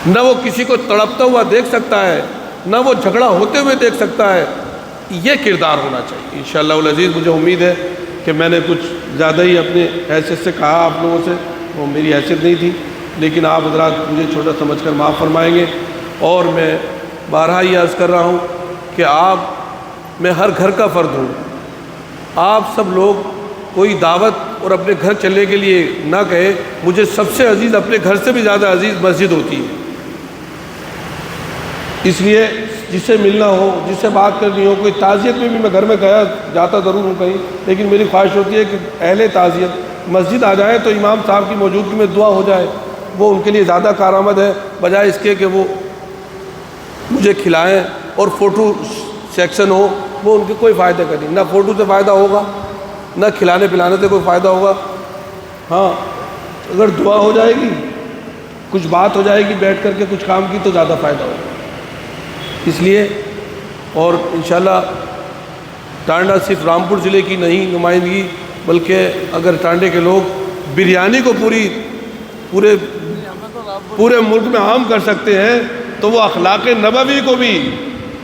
S1: نہ وہ کسی کو تڑپتا ہوا دیکھ سکتا ہے، نہ وہ جھگڑا ہوتے ہوئے دیکھ سکتا ہے۔ یہ کردار ہونا چاہیے انشاءاللہ العزیز۔ مجھے امید ہے کہ میں نے کچھ زیادہ ہی اپنے حیثیت سے کہا آپ لوگوں سے، وہ میری حیثیت نہیں تھی، لیکن آپ حضرات مجھے چھوٹا سمجھ کر معاف فرمائیں گے۔ اور میں بارہا یہ عرض کر رہا ہوں کہ میں ہر گھر کا فرد ہوں۔ آپ سب لوگ کوئی دعوت اور اپنے گھر چلنے کے لیے نہ کہے، مجھے سب سے عزیز، اپنے گھر سے بھی زیادہ عزیز مسجد ہوتی ہے۔ اس لیے جس سے ملنا ہو، جس سے بات کرنی ہو، کوئی تعزیت میں بھی میں گھر میں جاتا ضرور ہوں کہیں، لیکن میری خواہش ہوتی ہے کہ اہل تعزیت مسجد آ جائیں تو امام صاحب کی موجودگی میں دعا ہو جائے، وہ ان کے لیے زیادہ کارآمد ہے بجائے اس کے کہ وہ مجھے کھلائیں اور فوٹو سیکشن ہو، وہ ان کے کوئی فائدہ کا نہیں، نہ فوٹو سے فائدہ ہوگا، نہ کھلانے پلانے سے کوئی فائدہ ہوگا۔ ہاں اگر دعا ہو جائے گی، کچھ بات ہو جائے گی بیٹھ کر کے کچھ کام کی، تو زیادہ فائدہ ہوگا۔ اس لیے اور انشاءاللہ ٹانڈا صرف رامپور ضلع کی نہیں نمائندگی، بلکہ اگر ٹانڈے کے لوگ بریانی کو پورے ملک میں عام کر سکتے ہیں تو وہ اخلاق نبوی کو بھی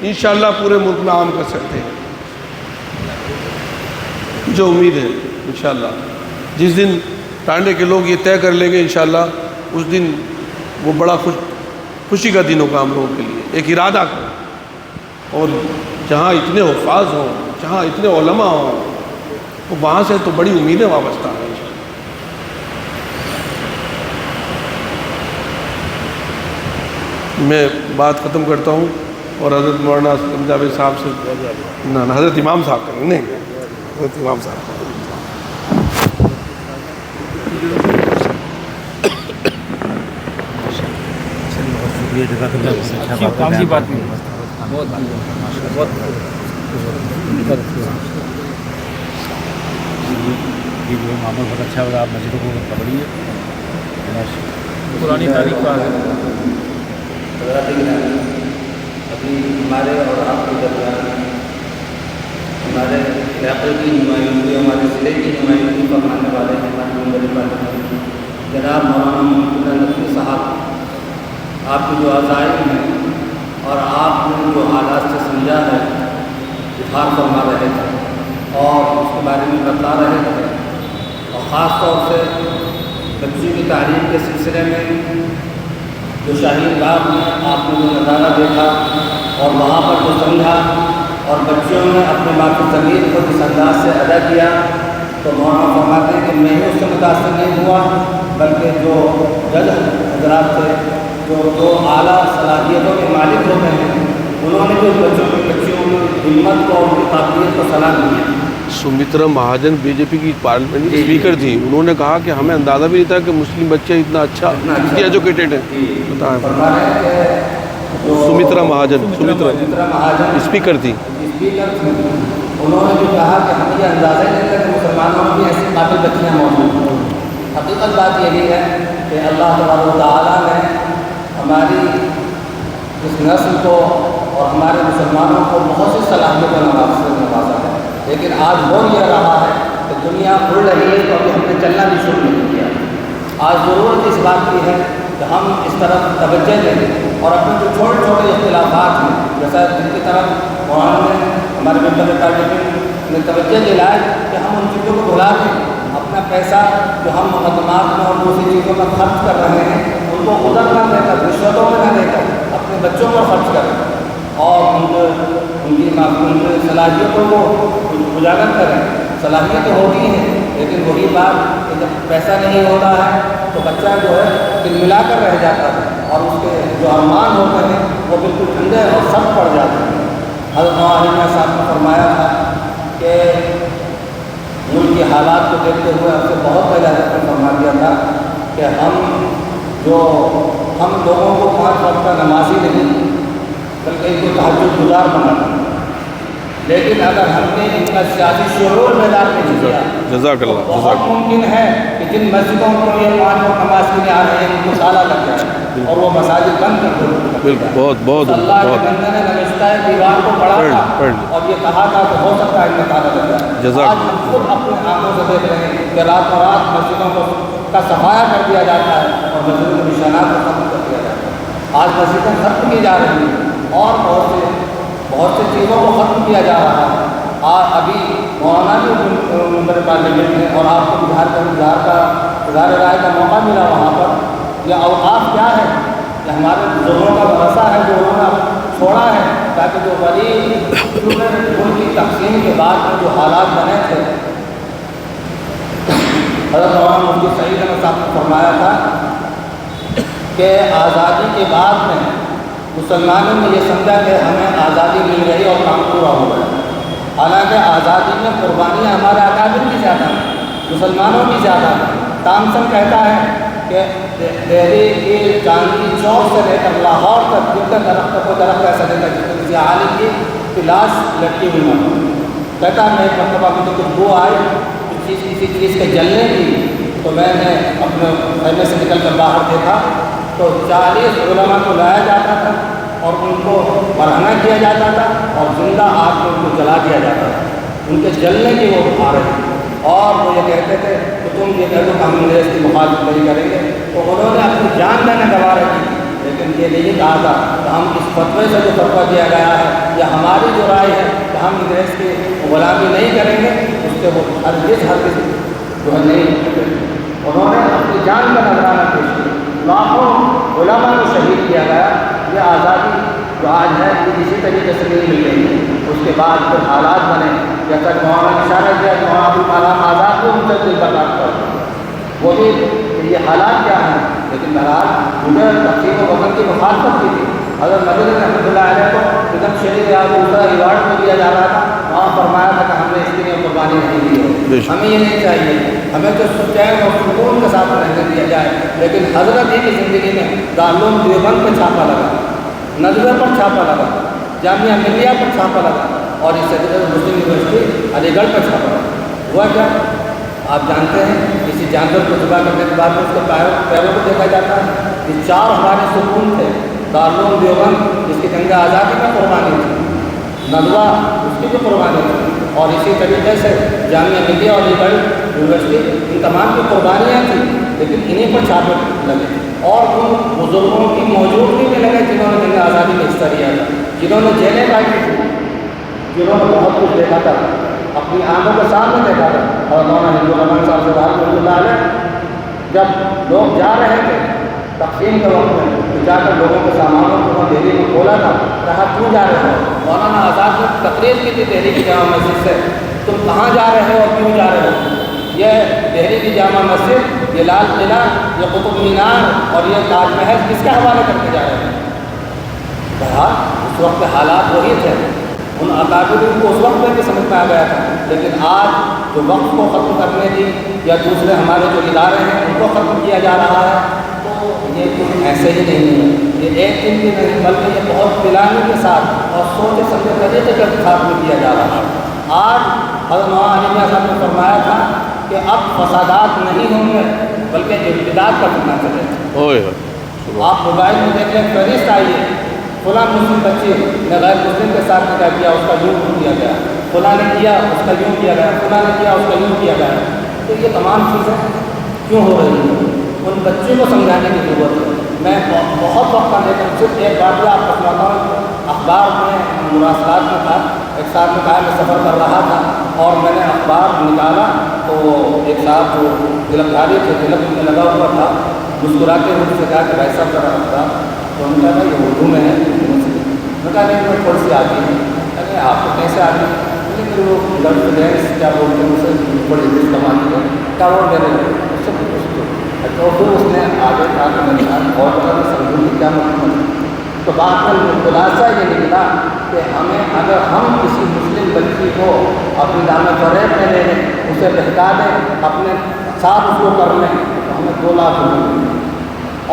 S1: انشاءاللہ پورے ملک میں عام کر سکتے ہیں۔ جو امید ہے انشاءاللہ جس دن ٹانڈے کے لوگ یہ طے کر لیں گے انشاءاللہ، اس دن وہ بڑا خوشی کا دن ہوگا ہم لوگوں کے لیے، ایک ارادہ کریں۔ اور جہاں اتنے حفاظ ہوں، جہاں اتنے علماء ہوں، وہاں سے تو بڑی امیدیں وابستہ ہیں۔ میں بات ختم کرتا ہوں اور حضرت مولانا اسلم جاوید صاحب سے نہ حضرت امام صاحب کریں، نہیں حضرت امام صاحب۔
S2: کام کی بات نہیں، بہت معاملہ بہت اچھا ہوگا۔ آپ مسجدوں کو پکڑیے، پرانی تاریخ کا
S3: ابھی ہمارے اور آپ کے درمیان ہمارے علاقے کی نمائندگی، ہمارے ضلع کی نمائندگی فرمانے والے ہیں ہمارے جناب مولانا محمد نقوی صاحب، آپ کی جو عزائم ہیں اور آپ نے جو حالات سے سمجھا ہے اظہار فرما رہے تھے اور اس کے بارے میں بتا رہے تھے، اور خاص طور سے بچوں کی تعلیم کے سلسلے میں جو شاہین باغ میں آپ نے جو نظارہ دیکھا اور وہاں پر جو سمجھا اور بچوں نے اپنے ماں کی ضمیر کو جس انداز سے ادا کیا، تو مولانا فرماتے ہیں کہ میں ہی اس سے متاثر نہیں ہوا بلکہ جو جج حضرات تھے جو اعلیٰ صلاحیتوں کے مالک ہوتے ہیں انہوں نے جو بچیوں کی ہمت کو اور ان کی قابلیت کو سلام دیا۔
S1: سمترا مہاجن بی جے پی کی پارلیمنٹ اسپیکر تھی، انہوں نے کہا کہ ہمیں اندازہ بھی نہیں تھا کہ مسلم بچے اتنا اچھا ایجوکیٹڈ ہیں۔ بتائیں، سمترا مہاجن اسپیکر تھی،
S3: انہوں نے جو کہا کہ ہمیں یہ اندازہ ہی نہیں تھا کہ مسلمانوں میں بھی ایسی قابل بچیاں موجود ہیں۔ حقیقت بات یہی ہے کہ اللہ تبارک و تعالیٰ نے ہماری اس نسل کو اور ہمارے مسلمانوں کو بہت سی صلاحیتوں سے نوازا ہے، لیکن آج ہو یہ رہا ہے کہ دنیا اڑ رہی ہے تو ابھی ہم نے چلنا بھی شروع نہیں کیا۔ آج ضرورت اس بات کی ہے کہ ہم اس طرف توجہ دیں اور اپنے جو چھوٹے چھوٹے اختلافات ہیں جیسا جن کی طرف مولانا نے ہمارے ممبر پارلیمنٹ نے توجہ دلائے کہ ہم ان چیزوں کو بھلا دیں، اپنا پیسہ جو ہم مقدمات میں اور دوسری چیزوں میں خرچ کر رہے ہیں ان کو ادھر نہ دے کر، رشوتوں میں نہ دے کر اپنے بچوں پر خرچ کریں اور ان کی صلاحیتوں کو اجاگر کریں۔ صلاحیتیں ہوتی ہیں لیکن وہی بات کہ جب پیسہ نہیں ہوتا ہے تو بچہ جو ہے دل ملا کر رہ جاتا ہے اور اس کے جو ارمان ہوتے ہیں وہ بالکل ٹھنڈے اور سخت پڑ جاتے ہیں۔ حضرت مولانا صاحب نے فرمایا تھا کہ ملک کے حالات کو دیکھتے ہوئے ہم سے بہت پہلے حضرت نے فرما دیا تھا کہ ہم لوگوں کو 5 وقت کا نمازی نہیں بلکہ ان کو تہجد گزار بنانا، لیکن اگر ہم نے ان کا سیاسی شعور بیدار نہیں کیا
S1: جزاک
S3: تو
S1: اللہ،
S3: بہت ممکن ہے کہ جن مسجدوں کو یہ 5 وقت نماز کے لیے آ رہے ہیں ان کو تالا لگ جائے اور وہ مساجد بند کر دیں۔
S1: بالکل، بہت
S3: اللہ کے بندے نے نوشتہ دیوار کو پڑھا تھا اور یہ کہا تھا کہ ہو سکتا ہے ان میں تالا لگ جائے۔ آج ہم خود اپنے آنکھوں سے دیکھ رہے ہیں کہ رات و رات مسجدوں کا صفایا کر دیا جاتا ہے اور مسجدوں کے نشانات کو ختم کر دیا جاتا ہے۔ آج مسجدیں ختم کی جا رہی ہیں اور بہت سے چیزوں کو ختم کیا جا رہا ہے۔ ابھی مولانا بھی ممبر پارلیمنٹ میں اور آپ کو اظہار رائے کا موقع ملا وہاں پر۔ یہ اوقاف کیا ہے؟ یہ ہمارے بزرگوں کا ورثہ ہے جو انہوں نے چھوڑا ہے تاکہ جو غریب ملک کی تقسیم کے بعد میں جو حالات بنے تھے، حضرت مولانا مفتی سعید احمد صاحب نے فرمایا تھا کہ آزادی کے بعد میں مسلمانوں نے یہ سمجھا کہ ہمیں آزادی مل گئی اور کام پورا ہو گیا، حالانکہ آزادی میں قربانیاں ہمارے اکابر کی زیادہ ہیں، مسلمانوں کی زیادہ ہیں۔ تامسن کہتا ہے کہ دہلی کی چاندنی چوک سے لے کر لاہور تک جن کا درخت کو درخت ایسا دیتا ہے جس میں کسی عالم کی لاش لٹکی ہوئی نہ ہو۔ کہتا ہے میں ایک مرتبہ مجھے کچھ بو آئی کسی چیز کے جلنے کی تو میں نے اپنے خیمے سے نکل کر باہر دیکھا تو 40 علماء کو لایا جاتا تھا اور ان کو مرہنہ کیا جاتا تھا اور زندہ آگ میں ان کو جلا دیا جاتا تھا، ان کے جلنے کی وہ آ رہے تھے اور وہ یہ کہتے تھے کہ تم یہ کہہ دو کہ ہم انگریز کی مخالفت نہیں کریں گے، تو انہوں نے اپنی جان دینے گوا رکھی تھی، لیکن یہ نہیں کہا تھا کہ ہم اس فتوے سے جو فتویٰ دیا گیا ہے یا ہماری جو رائے ہے کہ ہم انگریز کی غلامی نہیں کریں گے اس سے وہ ہرگز جو ہے نہیں کرتے۔ انہوں نے اپنی جان کا نذرانہ پیش کیا، لاکھوں علماء کو شہید کیا گیا۔ یہ آزادی جو آج ہے یہ اسی طریقے سے نہیں مل رہی ہے۔ اس کے بعد پھر حالات بنے جیسا کہ مولانا نے اشارہ کیا کہ مولانا ابوالکلام آزاد کو ان سے دل کا بات کرتا وہ بھی یہ حالات کیا ہیں، لیکن بہرحال انہیں تقسیم و وطن کی مخالفت کی تھی۔ حضرت مدنی رحمۃ اللہ علیہ کو ادھر شریف یا دوسرا ایوارڈ میں دیا جا رہا تھا، وہاں فرمایا تھا کہ ہم نے اس کے لیے قربانی نہیں دی ہے۔ ہمیں یہ نہیں چاہیے، ہمیں تو چین اور سکون کے ساتھ رہنے دیا جائے، لیکن حضرت ہی کی زندگی میں دارالعلوم دیوبند پہ چھاپا لگا، نظر پر چھاپا لگا، جامعہ ملیہ پر چھاپا لگا اور اس طریقے سے مسلم یونیورسٹی علی گڑھ پر چھاپا لگا۔ ہوا کیا آپ جانتے ہیں، کسی جانور کو ذبح کرنے کے بعد اس کے پیروں کو دیکھا جاتا ہے۔ یہ 4 ہمارے سکون تھے، دارالعلوم دیوبند جس کی جنگ آزادی میں قربانی تھی، ندوہ اس کی بھی قربانی تھی، اور اسی طریقے سے جامعہ ملیہ اور علی گڑھ یونیورسٹی ان تمام کی قربانیاں تھیں، لیکن انہیں پر چھاپے لگے اور ان بزرگوں کی موجودگی میں لگے جنہوں نے جنگ آزادی میں حصہ لیا تھا، جنہوں نے جیلیں کاٹی تھی، جنہوں نے بہت کچھ دیکھا تھا، اپنی آنکھوں کے سامنے دیکھا تھا۔ اور مولانا ہندو صاحب سے رحمۃ اللہ علیہ جب لوگ جا رہے تھے تقسیم کے وقت میں تو جا کر لوگوں کے سامانوں کو دہلی میں کھولا تھا، کہا کیوں جا رہے ہو؟ مولانا آزاد نے تقریر کی تھی دہلی کی جامع مسجد سے، تم کہاں جا رہے ہو اور کیوں جا رہے ہو؟ یہ دہلی کی جامع مسجد، یہ لال قلعہ، یہ قطب مینار اور یہ تاج محل کس کے حوالے کرتے جا رہے ہیں؟ بہرحال اس وقت کے حالات وہی تھے، ان اکابرین کو اس وقت میں بھی سمجھ میں آ گیا تھا، لیکن آج جو وقت کو ختم کرنے کی یا دوسرے ہمارے جو ادارے ہیں ان کو ختم کیا جا رہا ہے، تو یہ کچھ ایسے ہی نہیں ہے، یہ ایک دن بھی نہیں بلکہ یہ بہت پلاننگ کے ساتھ اور سوچے سمجھے طریقے کے ساتھ میں کیا جا رہا ہے۔ آج حضرت مولانا علی میاں صاحب نے فرمایا تھا کہ اب فسادات نہیں ہوں گے بلکہ ابتداء کا فتنہ چلے گا۔ آپ موبائل میں دیکھ لیں، فہرست آئی ہے، فلاں مسلم بچے نے غیر مسلم کے ساتھ نکاح کیا، اس کا یوں کیا گیا، فلاں نے کیا اس کا یوں کیا گیا، فلاں نے کیا اس کا یوں کیا گیا۔ تو یہ تمام چیزیں کیوں ہو رہی ہیں؟ ان بچوں کو سمجھانے کی ضرورت ہے۔ میں بہت وقت کا لیکن صرف ایک بات آپ کو سناتا ہوں، اخبار میں مراسلات میں تھا، ایک صاحب نے کہا میں سفر کر رہا تھا اور میں نے اخبار نکالا تو ایک صاحب جو تلکدھاری تھے، تلک میں لگا ہوا تھا، مسکراتے ہوئے سے کہا کہ بھائی صاحب ذرا اخبار، تو ہم نے کہا یہ اردو میں ہے، میں کہا نہیں میں تھوڑی سی آتی ہے، کہ آپ کو کیسے آتی ہے؟ لیکن وہ لڑکے ڈینس کیا بولتے ہیں اسے بڑی انگلش کماتی ہے، کیا وہ میرے اس سے تو پھر اس نے آگے کہا کہ میں نے کہا اور بڑا سمجھوں گی کیا مطلب ہے؟ تو بات کا خلاصہ یہ نکلا کہ ہمیں اگر ہم کسی مسلم بچی کو اپنی دامن فریب میں لے لیں، اسے بہکا دیں، اپنے ساتھ اس کو کر لیں، تو ہمیں 2 لاکھ روپے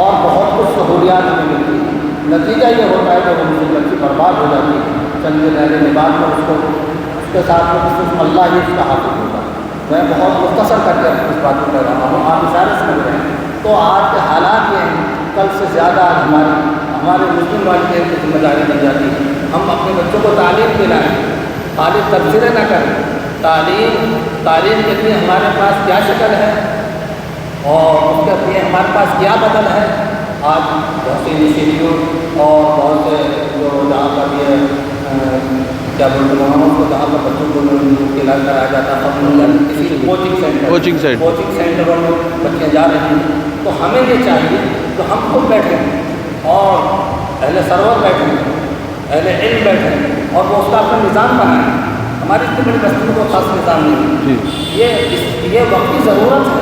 S3: اور بہت کچھ سہولیات ہمیں ملتی ہیں۔ نتیجہ یہ ہوتا ہے کہ وہ مسلم بچی برباد ہو جاتی ہے، چند دن رہنے کے بعد میں اس کے ساتھ میں صرف اللہ ہی اس کا حافظ ہوتا ہے۔ میں بہت مختصر کر کے اس بات کو کہہ رہا ہوں، آپ اشارے سمجھ رہے ہیں۔ تو آج کے حالات یہ ہیں، کل سے زیادہ آج ہمارے مسلم والدین کی ذمہ داری دی جاتی ہے، ہم اپنے بچوں کو تعلیم دلائیں، خالی تبصرے نہ کریں، تعلیم کے لیے ہمارے پاس کیا شکل ہے اور اس کے لیے ہمارے پاس کیا بدل ہے۔ آج بہت سے انسٹیٹیوٹ اور بہت سے جو جہاں پر یہ کیا بولتے ہیں کو جہاں پر بچوں کو علاج کرایا جاتا ہے، کسی کوچنگ سینٹروں میں بچے جا رہے ہیں، تو ہمیں یہ چاہیے کہ ہم خود بیٹھیں اور اہل سرور بیٹھیں، اہل علم بیٹھیں اور وہ اس کا اپنا نظام بنائیں۔ ہماری اتنی بڑی بستی کو خاص نظام نہیں ہے، یہ وقتی ضرورت ہے۔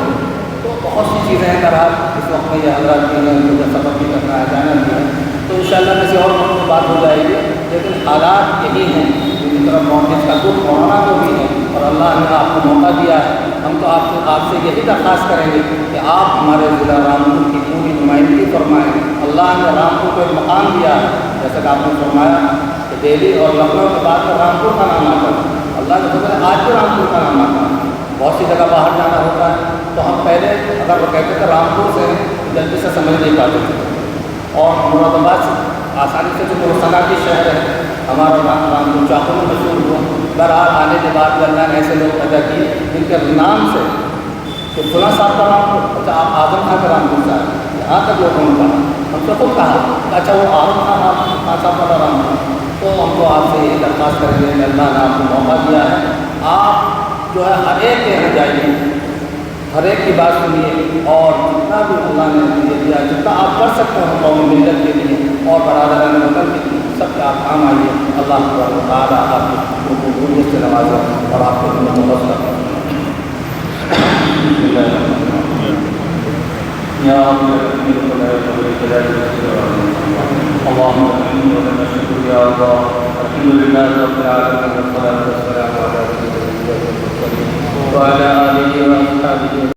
S3: تو بہت سی چیزیں ہیں، بہرحال اس وقت میں یہ حضرات بھی ہیں، مجھے سفر بھی کرنا ہے، جانا بھی ہے، تو انشاءاللہ کسی اور وقت میں بات ہو جائے گی، لیکن حالات یہی ہیں جن طرف موقع کا دکھ مولانا کو بھی ہے اور اللہ نے آپ کو موقع دیا ہے۔ ہم تو آپ سے یہی درخواست کریں گے کہ آپ ہمارے ضلع رامپور کی پوری نمائندگی فرمائیں۔ اللہ نے رامپور کو ایک مقام دیا ہے، جیسا کہ آپ نے فرمایا کہ دہلی اور لکھنؤ کے بعد میں رامپور کا نام آتا ہے، اللہ کے فضل سے آج بھی رامپور کا نام آتا ہے۔ بہت سی جگہ باہر جانا ہوتا ہے تو ہم پہلے اگر وہ کہتے تھے رامپور سے جلدی سے سمجھ نہیں پاتے تھے، اور مراد آباد سے آسانی سے جو صنعتی شہر ہے ہمارا رامپور چاقو میں مشہور ہوا۔ بہرحال آنے کے بعد اللہ نے ایسے لوگ پیدا کیے جن کے نام سے کہ فلاں صاحب کا رامپور، اچھا آپ اعظم خان کا رامپور صاحب، یہاں تک لوگوں نے کہا، ہم سے خود کہا اچھا وہ اعظم خان صاحب کا رامپور۔ تو ہم تو آپ سے یہ درخواست کریں گے کہ اللہ نے آپ کو موقع دیا ہے، آپ جو ہے ہر ایک کے یہاں جائیے، ہر ایک کی بات سنیے اور جتنا بھی اللہ نے یہ دیا، جتنا آپ کر سکتے ہیں قوم ملت کے لیے اور برادران وطن کے لیے، سب کے آپ کام آئیے۔ اللہ تعالیٰ آپ کو قبولیت سے نوازے اور آپ کو مدد کریں۔ اللهم صل وسلم يا الله، الحمد لله رب العالمين، والصلاة والسلام على رسول الله وعلى آله وأصحابه